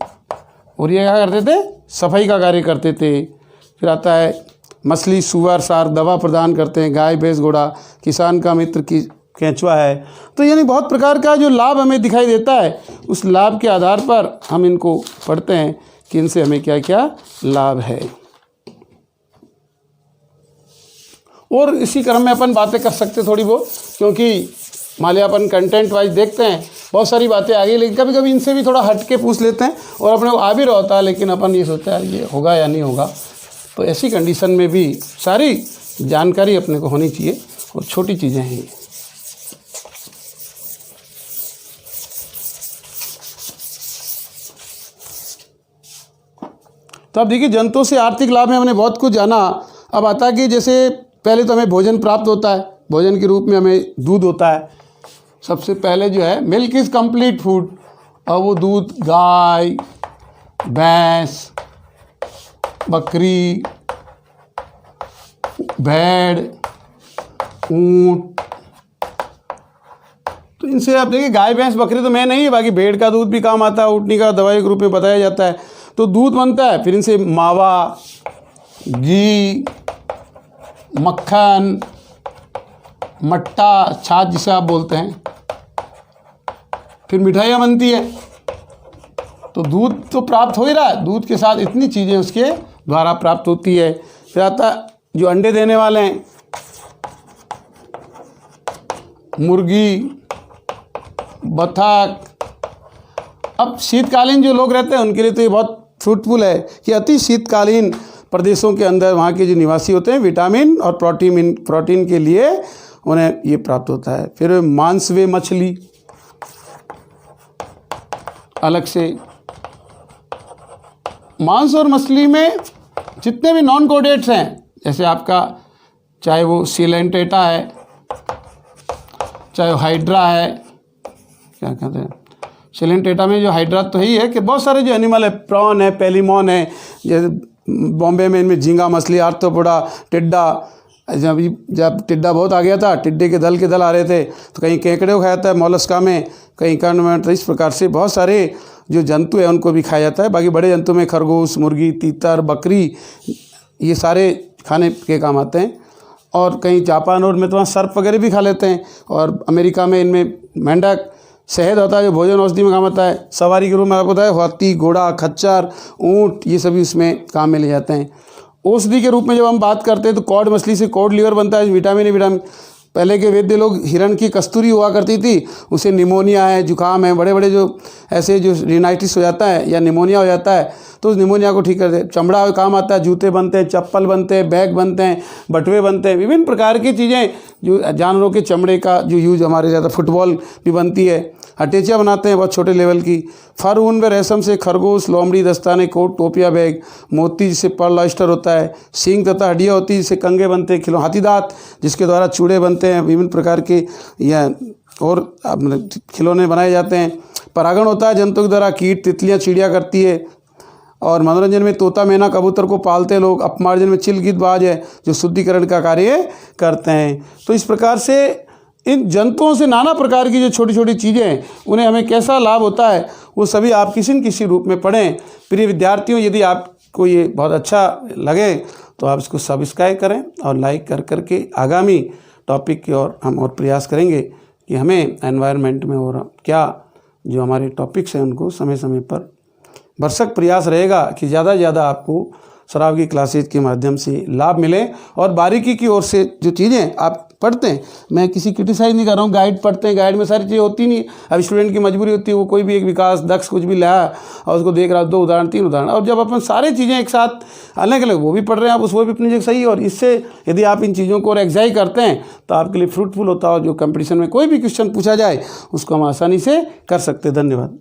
और ये क्या करते थे? सफाई का कार्य करते थे। फिर आता है मछली, सुअर, सार दवा प्रदान करते हैं। गाय भैंस घोड़ा किसान का मित्र की केंचुआ है। तो यानी बहुत प्रकार का जो लाभ हमें दिखाई देता है, उस लाभ के आधार पर हम इनको पढ़ते हैं कि इनसे हमें क्या क्या लाभ है। और इसी क्रम में अपन बातें कर सकते थोड़ी बहुत, क्योंकि मान लिया अपन कंटेंट वाइज देखते हैं, बहुत सारी बातें आ गई, लेकिन कभी कभी इनसे भी थोड़ा हट के पूछ लेते हैं और अपने को आ भी रहा होता है, लेकिन अपन ये सोचते हैं ये होगा या नहीं होगा। तो ऐसी कंडीशन में भी सारी जानकारी अपने को होनी चाहिए और छोटी चीज़ें हैं ये। तो अब देखिए, जंतुओं से आर्थिक लाभ में हमने बहुत कुछ जाना। अब आता है कि जैसे पहले तो हमें भोजन प्राप्त होता है, भोजन के रूप में हमें दूध होता है। सबसे पहले जो है मिल्क इज़ कंप्लीट फूड, और वो दूध गाय, भैंस, बकरी, भेड़, ऊँट, तो इनसे आप देखिए गाय भैंस बकरी तो मैं नहीं है, बाकी भेड़ का दूध भी काम आता है, ऊँटनी का दवाई के रूप में बताया जाता है। तो दूध बनता है। फिर इनसे मावा, घी, मक्खन, मट्ठा, छाछ जिसे आप बोलते हैं, फिर मिठाइयाँ बनती है। तो दूध तो प्राप्त हो ही रहा है, दूध के साथ इतनी चीज़ें उसके द्वारा प्राप्त होती है। फिर आता जो अंडे देने वाले हैं, मुर्गी, बतख। अब शीतकालीन जो लोग रहते हैं उनके लिए तो ये बहुत फ्रूटफुल है कि अति शीतकालीन प्रदेशों के अंदर वहाँ के जो निवासी होते हैं, विटामिन और प्रोटीन के लिए उन्हें ये प्राप्त होता है। फिर मांस व मछली अलग से। मांस और मछली में जितने भी नॉन कोडेट्स हैं, जैसे आपका चाहे वो सिलेंटेटा है, चाहे वो हाइड्रा है, क्या कहते हैं सिलेंटेटा में जो हाइड्रा तो ही है कि बहुत सारे जो एनिमल है, प्रॉन है, पेलिमोन है, जैसे बॉम्बे में इनमें झींगा मछली, आर्थ्रोपोडा, टिड्डा। जब टिड्डा बहुत आ गया था, टिड्डे के दल आ रहे थे, तो कहीं केकड़े को खाया जाता है मोलस्का में, कहीं कर्ण में। तो इस प्रकार से बहुत सारे जो जंतु है उनको भी खाया जाता है। बाकी बड़े जंतु में खरगोश, मुर्गी, तीतर, बकरी, ये सारे खाने के काम आते हैं। और कहीं जापान और में तो वहाँ सर्प वगैरह भी खा लेते हैं। और अमेरिका में इनमें मेंढक, शहद होता है जो भोजन औषधि में काम आता है। सवारी के रूप में आपको पता है हाथी, घोड़ा, खच्चर, ऊँट, ये सभी उसमें काम में ले जाते हैं। औषधि के रूप में जब हम बात करते हैं तो कॉड मछली से कॉड लिवर बनता है, विटामिन। पहले के वैद्य लोग हिरण की कस्तूरी हुआ करती थी, उसे निमोनिया है, जुकाम है, बड़े बड़े जो ऐसे जो रिनाइटिस हो जाता है या निमोनिया हो जाता है, तो उस निमोनिया को ठीक करते हैं। चमड़ा काम आता है, जूते बनते हैं, चप्पल बनते हैं, बैग बनते हैं, बटुए बनते हैं, विभिन्न प्रकार की चीज़ें जो जानवरों के चमड़े का जो यूज हमारे ज़्यादा, फुटबॉल भी बनती है, अटैचियाँ बनाते हैं बहुत छोटे लेवल की। फर, ऊन व रेशम से खरगोश, लोमड़ी, दस्ताने, कोट, टोपिया, बैग, मोती जिससे पर्ल ऑयस्टर होता है, सींग तथा हड्डियाँ होती है जिससे कंगे बनते हैं, खिलौने, हाथी दाँत जिसके द्वारा चूड़े बनते हैं, विभिन्न प्रकार के या और खिलौने बनाए जाते हैं। परागण होता है जंतु के द्वारा, कीट, तितलियाँ, चिड़िया करती है। और मनोरंजन में तोता मैना कबूतर को पालते लोग, अपमार्जन में चिल गीतबाज है जो शुद्धिकरण का कार्य करते हैं। तो इस प्रकार से इन जंतुओं से नाना प्रकार की जो छोटी छोटी चीज़ें हैं उन्हें हमें कैसा लाभ होता है वो सभी आप किसी न किसी रूप में पढ़ें। प्रिय विद्यार्थियों, यदि आपको ये बहुत अच्छा लगे तो आप इसको सब्सक्राइब करें और लाइक कर करके आगामी टॉपिक की ओर हम और प्रयास करेंगे कि हमें एनवायरनमेंट में और क्या जो हमारे टॉपिक्स हैं उनको समय समय पर भरसक प्रयास रहेगा कि ज़्यादा से ज़्यादा आपको सराव की क्लासेज के माध्यम से लाभ मिले और बारीकी की ओर से जो चीज़ें आप पढ़ते हैं, मैं किसी क्रिटिसाइज नहीं कर रहा हूँ, गाइड पढ़ते हैं, गाइड में सारी चीज़ें होती नहीं। अब स्टूडेंट की मजबूरी होती है वो कोई भी एक विकास दक्ष कुछ भी लाया और उसको देख रहा है 2 उदाहरण 3 उदाहरण, और जब अपन सारी चीज़ें एक साथ अलग अलग वो भी पढ़ रहे हैं आप उसको भी अपनी जगह सही, और इससे यदि आप इन चीज़ों को और एग्जाई करते हैं तो आपके लिए फ्रूटफुल होता है। और जो कंपटीशन में कोई भी क्वेश्चन पूछा जाए उसको हम आसानी से कर सकते हैं। धन्यवाद।